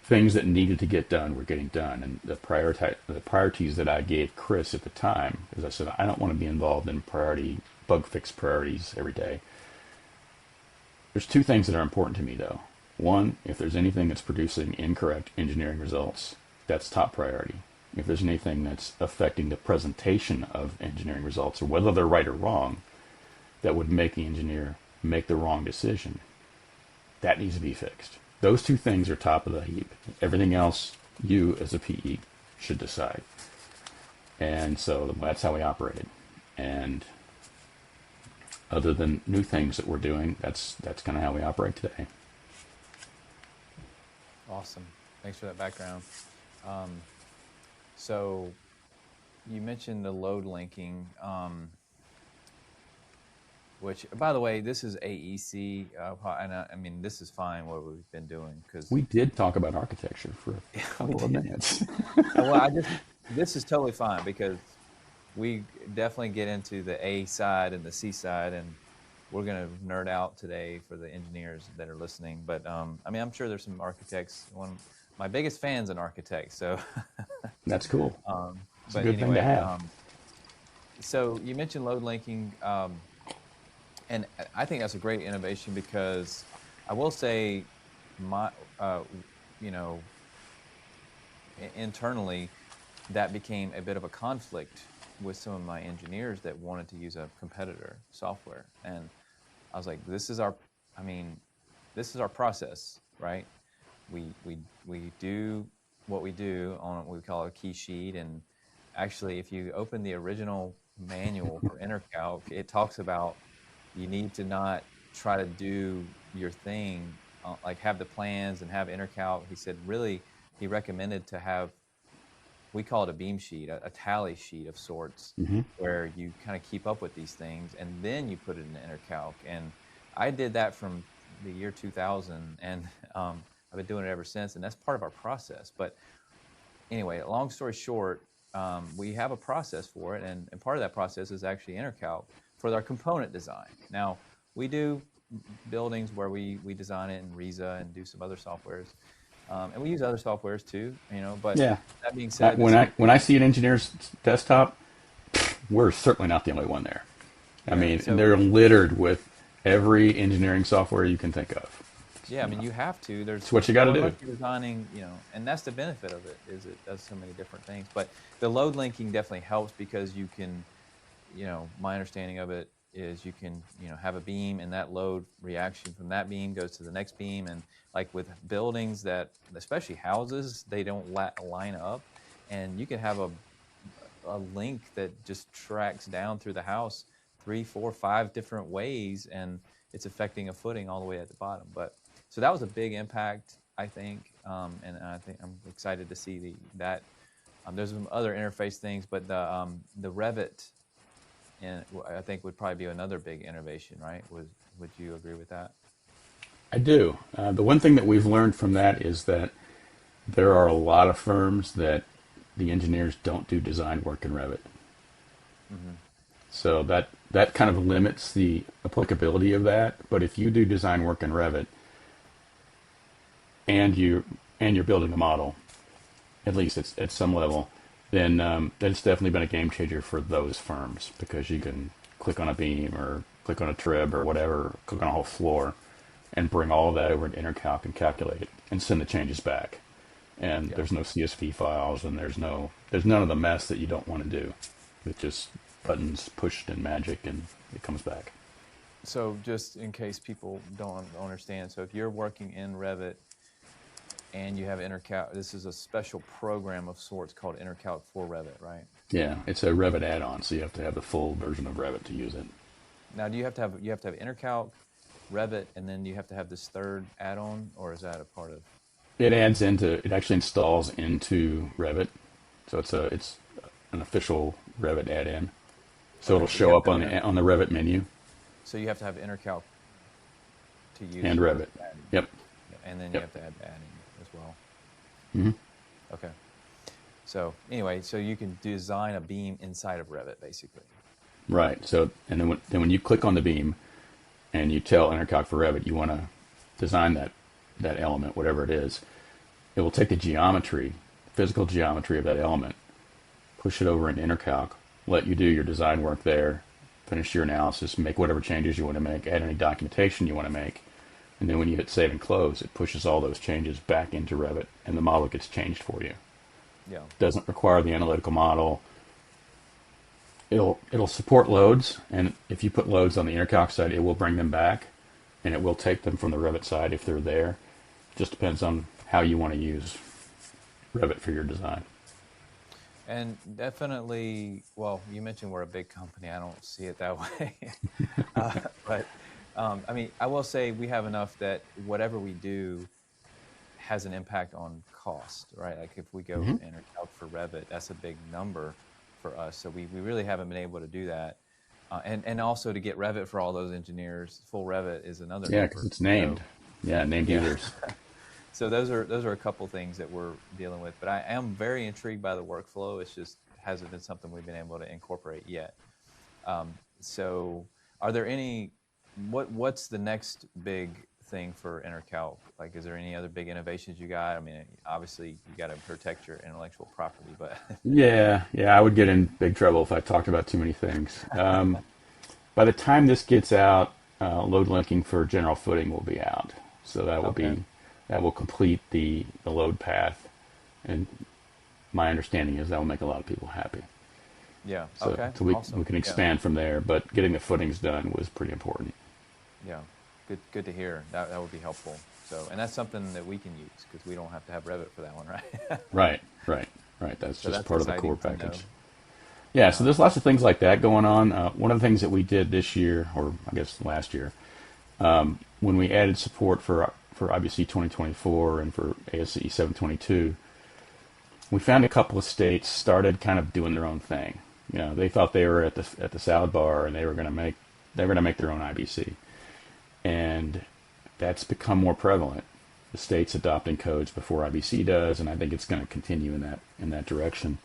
things that needed to get done were getting done. And the priorities that I gave Chris at the time, as I said, I don't want to be involved in bug fix priorities every day. There's two things that are important to me, though. One, if there's anything that's producing incorrect engineering results, that's top priority. If there's anything that's affecting the presentation of engineering results, or whether they're right or wrong, that would make the engineer make the wrong decision, that needs to be fixed. Those two things are top of the heap. Everything else, you as a PE should decide. And so that's how we operated. And other than new things that we're doing, that's kind of how we operate today. Awesome. Thanks for that background. So you mentioned the load linking, which, by the way, this is AEC, and I mean, this is fine what we've been doing, because we did talk about architecture for a couple of minutes. well, this is totally fine, because we definitely get into the A side and the C side, and we're going to nerd out today for the engineers that are listening. But I mean, I'm sure there's some architects. One of my biggest fans an architect. So That's cool. It's a but good thing to anyway, have. So you mentioned load linking, and I think that's a great innovation because I will say, my you know, internally, that became a bit of a conflict with some of my engineers that wanted to use a competitor software, and I was like, this is our process, right? We do what we do on what we call a key sheet, and actually, if you open the original manual for ENERCALC, it talks about you need to not try to do your thing, like have the plans and have ENERCALC. He said, really, he recommended to have, we call it a beam sheet, a tally sheet of sorts, where you kind of keep up with these things, and then you put it in ENERCALC. And I did that from the year 2000, and I've been doing it ever since, and that's part of our process. But anyway, long story short, we have a process for it, and part of that process is actually ENERCALC for our component design. Now, we do buildings where we design it in Riza and do some other softwares. And we use other softwares too, but Yeah. that being said, When I see an engineer's desktop, we're certainly not the only one there. I mean, so- they're littered with every engineering software you can think of. yeah, I mean, you have to. It's what you got to do. You're designing, and that's the benefit of it, is it does so many different things. But the load linking definitely helps because you can, my understanding of it is you can, have a beam, and that load reaction from that beam goes to the next beam. And like with buildings that, especially houses, they don't line up, and you can have a link that just tracks down through the house 3, 4, 5 different ways, and it's affecting a footing all the way at the bottom. But so that was a big impact, I think, and I think I'm excited to see that. There's some other interface things, but the Revit, and I think would probably be another big innovation, right? Would you agree with that? I do. The one thing that we've learned from that is that there are a lot of firms that the engineers don't do design work in Revit. So that kind of limits the applicability of that. But if you do design work in Revit and you're building a model, at least it's at some level, then that's definitely been a game changer for those firms, because you can click on a beam or click on a trib or whatever, click on a whole floor, and bring all of that over into ENERCALC and calculate it and send the changes back. And there's no CSV files, and there's none of the mess that you don't want to do. It's just buttons pushed and magic, and it comes back. So just in case people don't understand, so if you're working in Revit and you have ENERCALC, this is a special program of sorts called ENERCALC for Revit, right? Yeah, it's a Revit add-on, so you have to have the full version of Revit to use it. Now, do you have to have ENERCALC, Revit, and then you have to have this third add-on, or is that a part of? It actually installs into Revit, so it's an official Revit add-in. So it'll show up on the Revit menu. So you have to have ENERCALC to use. And Revit. Yep. And then you have to add the add-in as well. Mm-hmm. Okay. So anyway, so you can design a beam inside of Revit, basically. Right. So, and then when you click on the beam and you tell ENERCALC for Revit you want to design that element, whatever it is, it will take the geometry, physical geometry of that element, push it over into ENERCALC, let you do your design work there, finish your analysis, make whatever changes you want to make, add any documentation you want to make, and then when you hit save and close, it pushes all those changes back into Revit, and the model gets changed for you. Yeah. Doesn't require the analytical model. It'll support loads, and if you put loads on the ENERCALC side, it will bring them back, and it will take them from the Revit side if they're there. Just depends on how you want to use Revit for your design. And definitely, well, you mentioned we're a big company. I don't see it that way. But I mean, I will say we have enough that whatever we do has an impact on cost, right? Like if we go ENERCALC for Revit, that's a big number for us. So we really haven't been able to do that. And also to get Revit for all those engineers, full Revit is another number. Yeah, because it's named. So, named users. So those are a couple things that we're dealing with. But I am very intrigued by the workflow. It's just hasn't been something we've been able to incorporate yet. So are there any what's the next big thing for ENERCALC? Like, is there any other big innovations you got? I mean, obviously you got to protect your intellectual property, but Yeah, I would get in big trouble if I talked about too many things. By the time this gets out, load linking for general footing will be out. So that will Okay. that will complete the load path. And my understanding is that will make a lot of people happy. Yeah. So, Okay. so we Awesome. can Yeah. expand from there, but getting the footings done was pretty important. Yeah. Good to hear. That would be helpful. So, and that's something that we can use because we don't have to have Revit for that one, right? Right. That's So just that's part of the exciting core to know. package. Yeah, so there's lots of things like that going on. One of the things that we did this year, or I guess last year, when we added support for IBC 2024 and for ASCE 722, we found a couple of states started kind of doing their own thing. You know, they thought they were at the salad bar and they were going to make their own IBC, and that's become more prevalent. The states adopting codes before IBC does, and I think it's going to continue in that direction.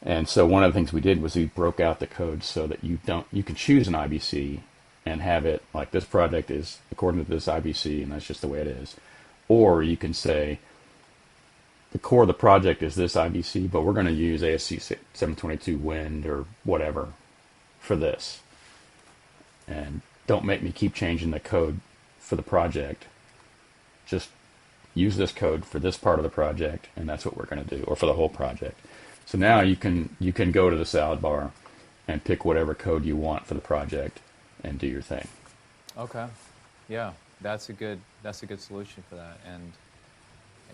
And so one of the things we did was we broke out the codes so that you can choose an IBC and have it like this project is according to this IBC, and that's just the way it is. Or you can say the core of the project is this IBC, but we're going to use ASC 722 wind or whatever for this. And don't make me keep changing the code for the project. Just use this code for this part of the project, and that's what we're going to do, or for the whole project. So now you can go to the salad bar and pick whatever code you want for the project and do your thing. Okay. Yeah, that's a good solution for that. And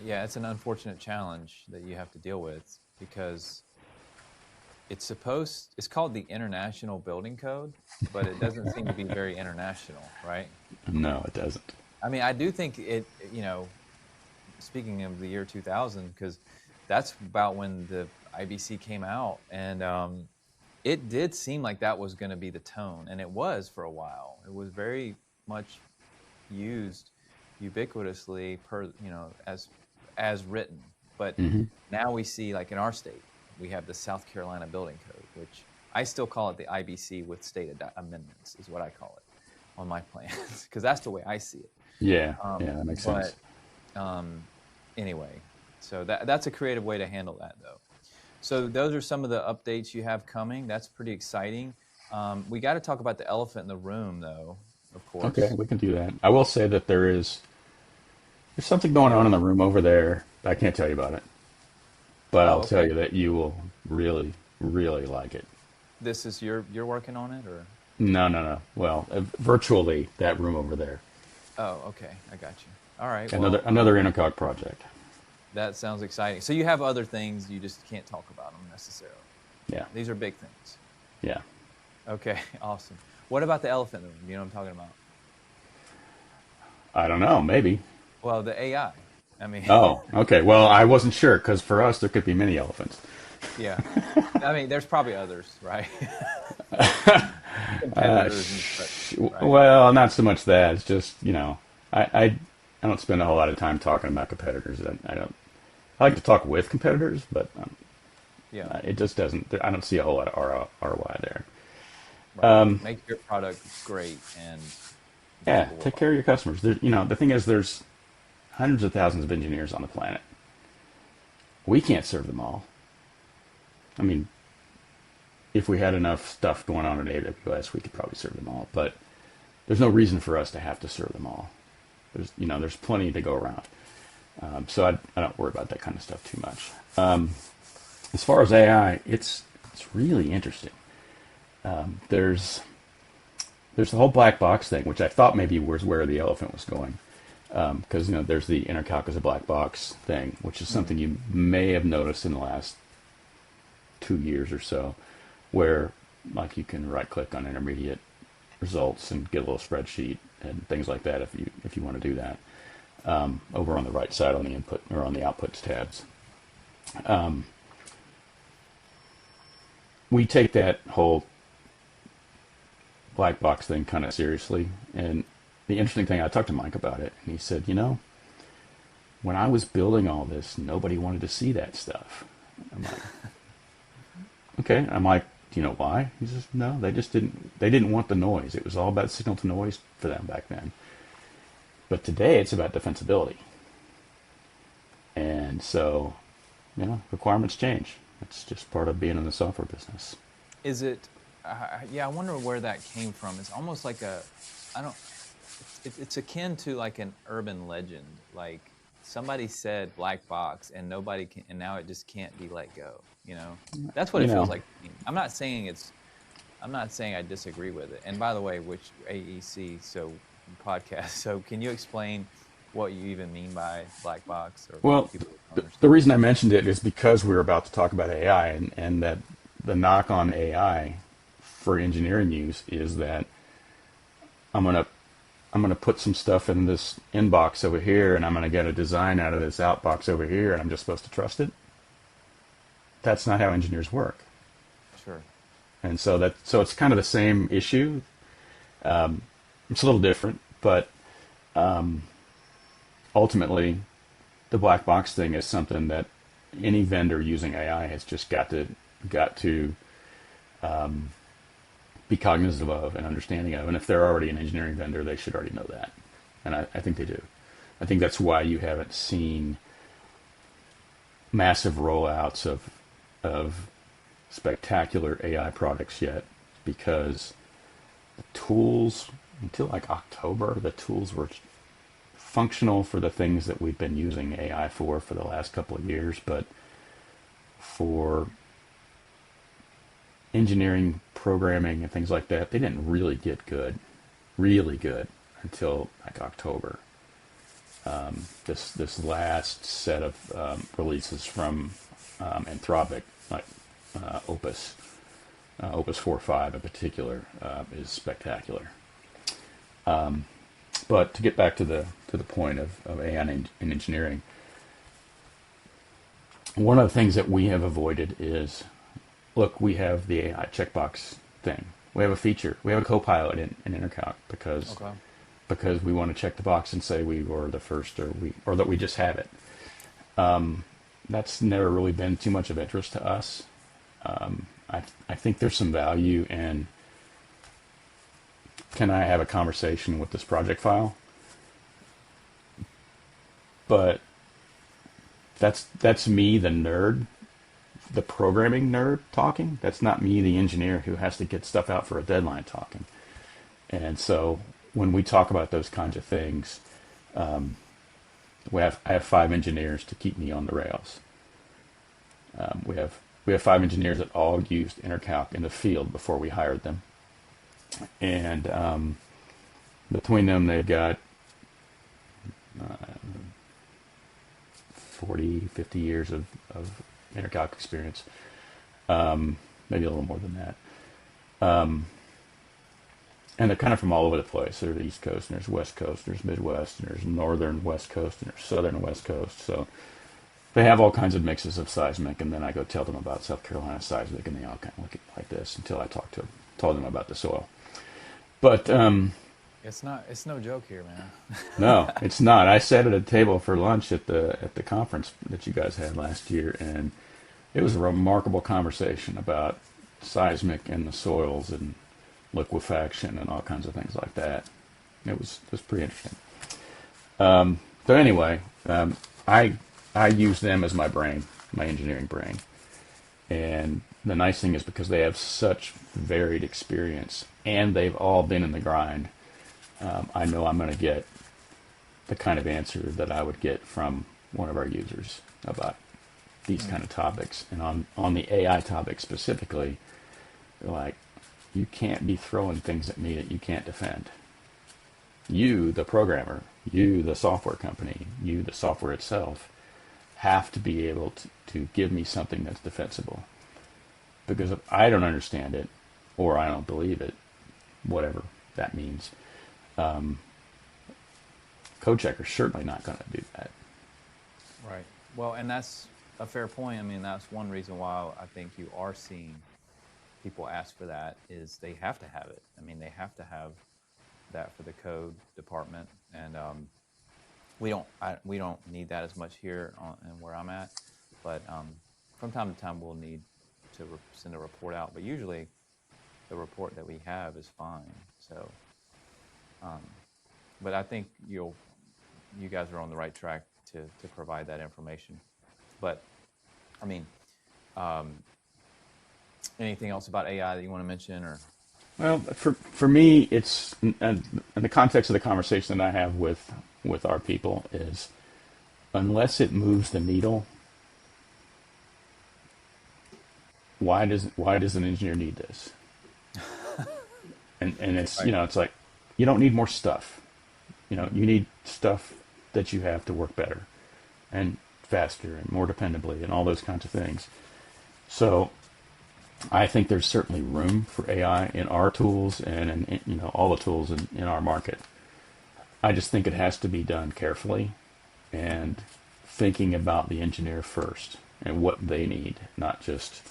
yeah, it's an unfortunate challenge that you have to deal with because it's called the International Building Code, but it doesn't seem to be very international, right? No, it doesn't. I mean, I do think it, speaking of the year 2000, because that's about when the IBC came out, and it did seem like that was going to be the tone, and it was for a while. It was very much used ubiquitously as written. But now we see, like in our state, we have the South Carolina Building Code, which I still call it the IBC with state amendments, is what I call it on my plans, because that's the way I see it. Yeah, that makes sense. But anyway, so that's a creative way to handle that, though. So those are some of the updates you have coming. That's pretty exciting. We got to talk about the elephant in the room, though, of course. Okay, we can do that. I will say that there's something going on in the room over there. I can't tell you about it, but I'll tell you that you will really, really like it. This is you're working on it, or? No. Well, virtually that room over there. Oh, okay. I got you. All right. Another ENERCALC project. That sounds exciting. So you have other things, you just can't talk about them necessarily. Yeah. These are big things. Yeah. Okay, awesome. What about the elephant in the room? You know what I'm talking about? I don't know. Maybe. Well, the AI. I mean. Oh, okay. Well, I wasn't sure because for us there could be many elephants. Yeah. I mean, there's probably others, right? Competitors and such, right? Well, not so much that. It's just, I don't spend a whole lot of time talking about competitors. I like to talk with competitors, but it just doesn't. I don't see a whole lot of ROI there. Right. Make your product great and take care of your customers. The thing is, there's hundreds of thousands of engineers on the planet. We can't serve them all. I mean, if we had enough stuff going on in AWS, we could probably serve them all. But there's no reason for us to have to serve them all. There's plenty to go around. So I don't worry about that kind of stuff too much. As far as AI, it's really interesting. There's the whole black box thing, which I thought maybe was where the elephant was going. Because there's the ENERCALC as a black box thing, which is something you may have noticed in the last 2 years or so, where like you can right click on intermediate results and get a little spreadsheet and things like that if you want to do that. Over on the right side on the input or on the outputs tabs. We take that whole black box thing kind of seriously, and the interesting thing, I talked to Mike about it, and he said, when I was building all this, nobody wanted to see that stuff. I'm like, okay. I'm like, Do you know why? He says, no, they didn't want the noise. It was all about signal to noise for them back then. But today it's about defensibility. And so, requirements change. It's just part of being in the software business. Is it? Yeah, I wonder where that came from. It's almost like I don't. It's akin to like an urban legend. Like somebody said black box, and nobody can, and now it just can't be let go. That's what it feels like. I'm not saying I disagree with it. And by the way, which AEC podcast. So can you explain what you even mean by black box? Or Well, the reason I mentioned it is because we were about to talk about AI, and that the knock on AI for engineering use is that I'm gonna put some stuff in this inbox over here, and I'm gonna get a design out of this outbox over here, and I'm just supposed to trust it. That's not how engineers work. Sure. And so it's kind of the same issue. It's a little different, but ultimately, the black box thing is something that any vendor using AI has just got to be cognizant of and understanding of. And if they're already an engineering vendor, they should already know that. And I think they do. I think that's why you haven't seen massive rollouts of spectacular AI products yet, because the tools, until like October, the tools were functional for the things that we've been using AI for the last couple of years, but for engineering, programming, and things like that, they didn't really get really good, until like October. This last set of releases from Anthropic, like Opus 4.5 in particular, is spectacular. But to get back to the point of AI in engineering, one of the things that we have avoided is, look, we have the AI checkbox thing. We have a feature. We have a copilot in ENERCALC because we want to check the box and say we were the first, or that we just have it. That's never really been too much of interest to us. I think there's some value in, can I have a conversation with this project file? But that's me, the nerd, the programming nerd talking. That's not me, the engineer who has to get stuff out for a deadline talking. And so when we talk about those kinds of things, I have 5 engineers to keep me on the rails. We have 5 engineers that all used ENERCALC in the field before we hired them. And between them, they've got 40, 50 years of ENERCALC experience, maybe a little more than that. And they're kind of from all over the place. There's East Coast, and there's West Coast, there's Midwest, and there's Northern West Coast, and there's Southern West Coast. So they have all kinds of mixes of seismic, and then I go tell them about South Carolina seismic, and they all kind of look like this until I told them about the soil. But it's no joke here, man. No, it's not. I sat at a table for lunch at the conference that you guys had last year, and it was a remarkable conversation about seismic and the soils and liquefaction and all kinds of things like that. It was pretty interesting. So anyway, I use them as my brain, my engineering brain. And the nice thing is, because they have such varied experience and they've all been in the grind, I know I'm going to get the kind of answer that I would get from one of our users about these kind of topics. And on the AI topic specifically, they're like, you can't be throwing things at me that you can't defend. You, the programmer, you, the software company, you, the software itself, have to be able to give me something that's defensible. Because if I don't understand it, or I don't believe it, whatever that means, code checker's certainly not going to do that. Right. Well, and that's a fair point. I mean, that's one reason why I think you are seeing people ask for that, is they have to have it. I mean, they have to have that for the code department, and we don't need that as much here and where I'm at, but from time to time we'll need send a report out. But usually, the report that we have is fine. So, but I think you guys are on the right track to provide that information. But I mean, anything else about AI that you want to mention, or? Well, for me, it's in the context of the conversation that I have with our people is, unless it moves the needle, why does an engineer need this? And it's, Right. it's like, you don't need more stuff. You need stuff that you have to work better and faster and more dependably and all those kinds of things. So I think there's certainly room for AI in our tools and in all the tools in our market. I just think it has to be done carefully and thinking about the engineer first and what they need, not just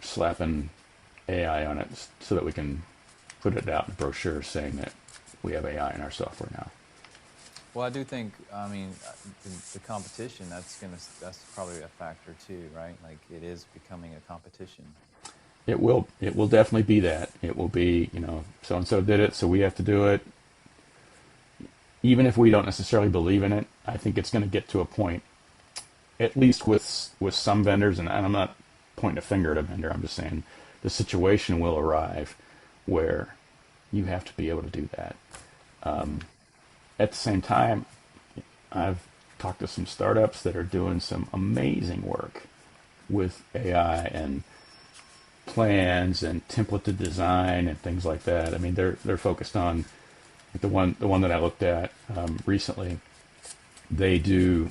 slapping AI on it so that we can put it out in brochures saying that we have AI in our software now. Well, I do think, I mean, the competition, that's probably a factor too, right? Like, it is becoming a competition. It will definitely be that. It will be, so and so did it, so we have to do it. Even if we don't necessarily believe in it, I think it's going to get to a point, at least with some vendors, and I'm not pointing a finger at a vendor, I'm just saying the situation will arrive where you have to be able to do that. At the same time, I've talked to some startups that are doing some amazing work with AI and plans and templated design and things like that. I mean, they're focused on the one that I looked at recently. They do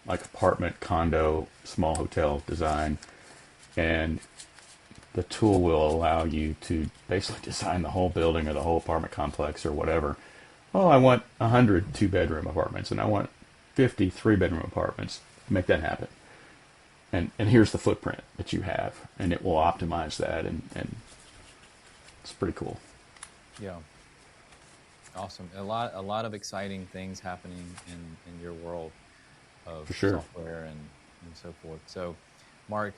like apartment, condo, small hotel design, and the tool will allow you to basically design the whole building or the whole apartment complex or whatever. Oh, I want 100 two-bedroom apartments, and I want 50 three-bedroom apartments. Make that happen. And here's the footprint that you have, and it will optimize that, and it's pretty cool. Yeah. Awesome. A lot of exciting things happening in your world of For sure. software and so forth. So, Mark,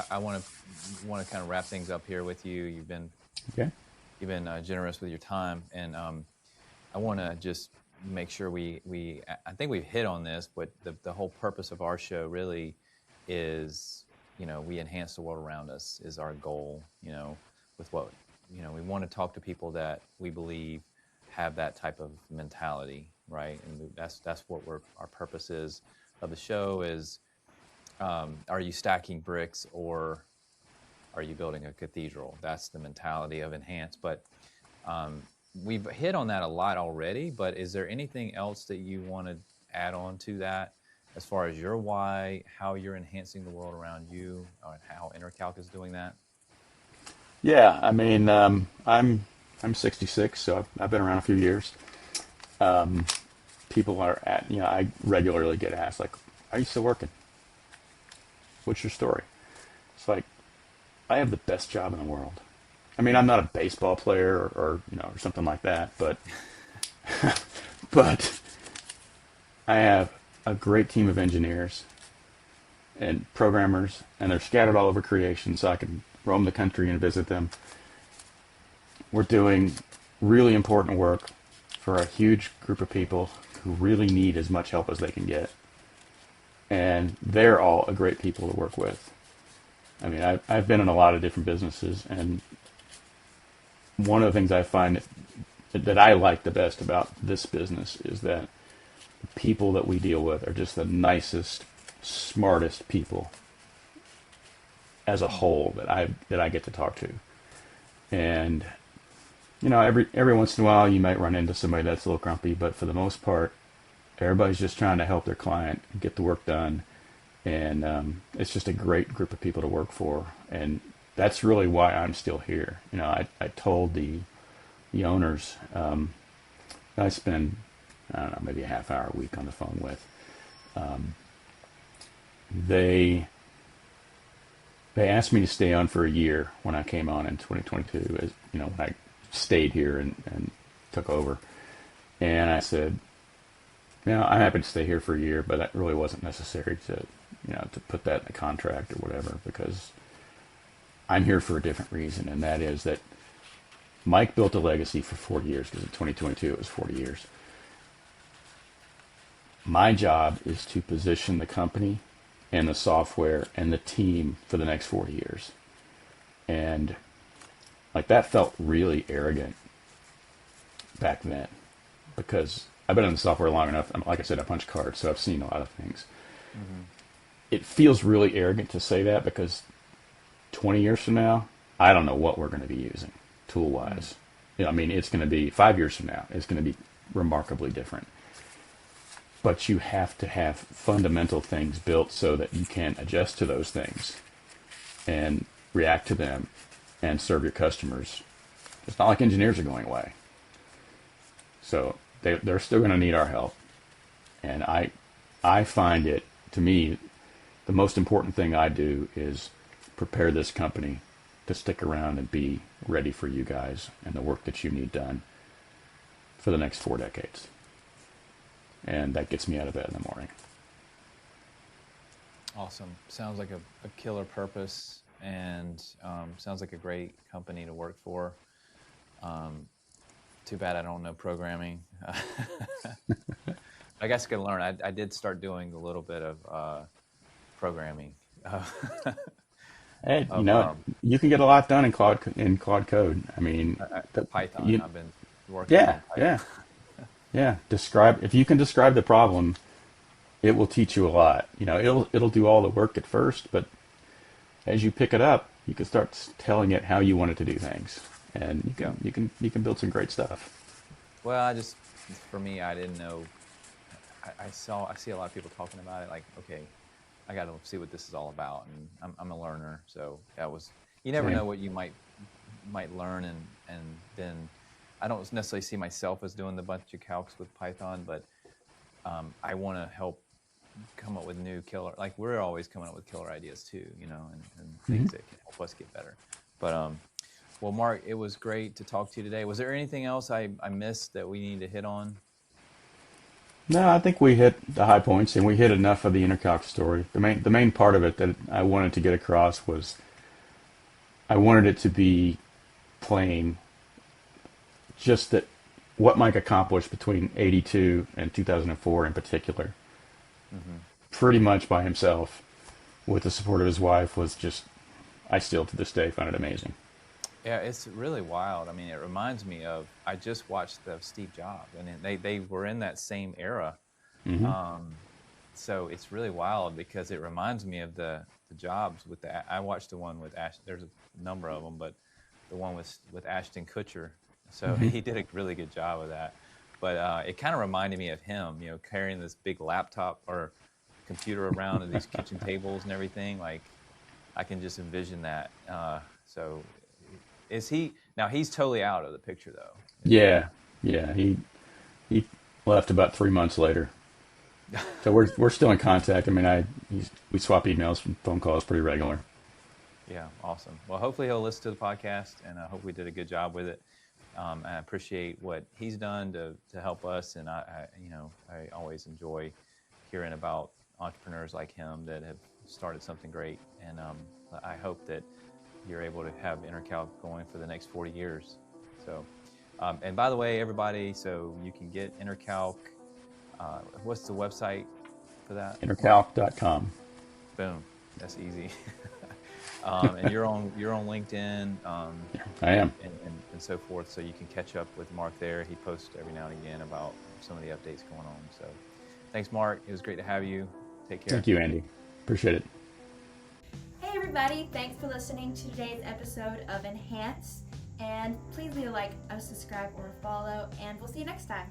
I want to kind of wrap things up here with you. You've been generous with your time, and I want to just make sure I think we've hit on this, but the whole purpose of our show really is, we enhance the world around us is our goal, with what, we want to talk to people that we believe have that type of mentality, right? And that's what our purpose is of the show is, are you stacking bricks or are you building a cathedral? That's the mentality of Enhance. But we've hit on that a lot already, but is there anything else that you want to add on to that as far as your why, how you're enhancing the world around you, or how ENERCALC is doing that? Yeah, I mean, I'm 66, so I've been around a few years. People I regularly get asked, like, are you still working? What's your story? It's like, I have the best job in the world. I mean, I'm not a baseball player or something like that, but but I have a great team of engineers and programmers, and they're scattered all over creation, so I can roam the country and visit them. We're doing really important work for a huge group of people who really need as much help as they can get. And they're all a great people to work with. I mean, I've been in a lot of different businesses, and one of the things I find that I like the best about this business is that the people that we deal with are just the nicest, smartest people as a whole that I get to talk to. And every once in a while you might run into somebody that's a little grumpy, but for the most part, everybody's just trying to help their client get the work done. And it's just a great group of people to work for. And that's really why I'm still here. I told the owners, I spend, I don't know, maybe a half hour a week on the phone with. They asked me to stay on for a year when I came on in 2022, as when I stayed here and took over. And I said, I'm happy to stay here for a year, but that really wasn't necessary to to put that in a contract or whatever, because I'm here for a different reason, and that is that Mike built a legacy for 40 years, because in 2022 it was 40 years. My job is to position the company and the software and the team for the next 40 years. And like that felt really arrogant back then, because I've been in the software long enough. Like I said, I punch cards, so I've seen a lot of things. Mm-hmm. It feels really arrogant to say that, because 20 years from now, I don't know what we're going to be using tool-wise. Mm-hmm. It's going to be 5 years from now. It's going to be remarkably different. But you have to have fundamental things built so that you can adjust to those things and react to them and serve your customers. It's not like engineers are going away. So they're still going to need our help. And I find it, to me, the most important thing I do is prepare this company to stick around and be ready for you guys and the work that you need done for the next 4 decades. And that gets me out of bed in the morning. Awesome. Sounds like a killer purpose, and sounds like a great company to work for. Too bad I don't know programming. I guess I could learn. I did start doing a little bit of programming. Hey, you can get a lot done in Claude Code. Python. I've been working on Python. Yeah. If you can describe the problem, it will teach you a lot. It'll do all the work at first, but as you pick it up, you can start telling it how you want it to do things, and you can build some great stuff. Well, for me, I didn't know. I see a lot of people talking about it. Like, okay, I got to see what this is all about, and I'm a learner, so that was. You never know what you might learn, and then I don't necessarily see myself as doing the bunch of calcs with Python, but I want to help come up with new killer. Like, we're always coming up with killer ideas too, and things that can help us get better. But well, Mark, it was great to talk to you today. Was there anything else I missed that we need to hit on? No, I think we hit the high points, and we hit enough of the ENERCALC story. The main part of it that I wanted to get across was I wanted it to be plain, just that what Mike accomplished between 82 and 2004 in particular, pretty much by himself, with the support of his wife, was just, I still to this day find it amazing. Yeah, it's really wild. It reminds me of, I just watched the Steve Jobs, and they were in that same era. So it's really wild, because it reminds me of the Jobs with I watched the one with there's a number of them, but the one with Ashton Kutcher. So he did a really good job of that. But it kind of reminded me of him, carrying this big laptop or computer around and these kitchen tables and everything. Like, I can just envision that. So is he, now he's totally out of the picture though? Yeah. He left about 3 months later. So we're still in contact. We swap emails and phone calls pretty regular. Yeah, awesome. Well, hopefully he'll listen to the podcast, and I hope we did a good job with it. I appreciate what he's done to help us, and I always enjoy hearing about entrepreneurs like him that have started something great, and I hope that you're able to have ENERCALC going for the next 40 years. So, and by the way, everybody, so you can get ENERCALC. What's the website for that? ENERCALC.com. Boom. That's easy. And you're on LinkedIn. I am. And so forth, so you can catch up with Mark there. He posts every now and again about some of the updates going on. So thanks, Mark. It was great to have you. Take care. Thank you, Andy. Appreciate it. Hey everybody, thanks for listening to today's episode of Enhance. And please leave a like, a subscribe, or a follow, and we'll see you next time.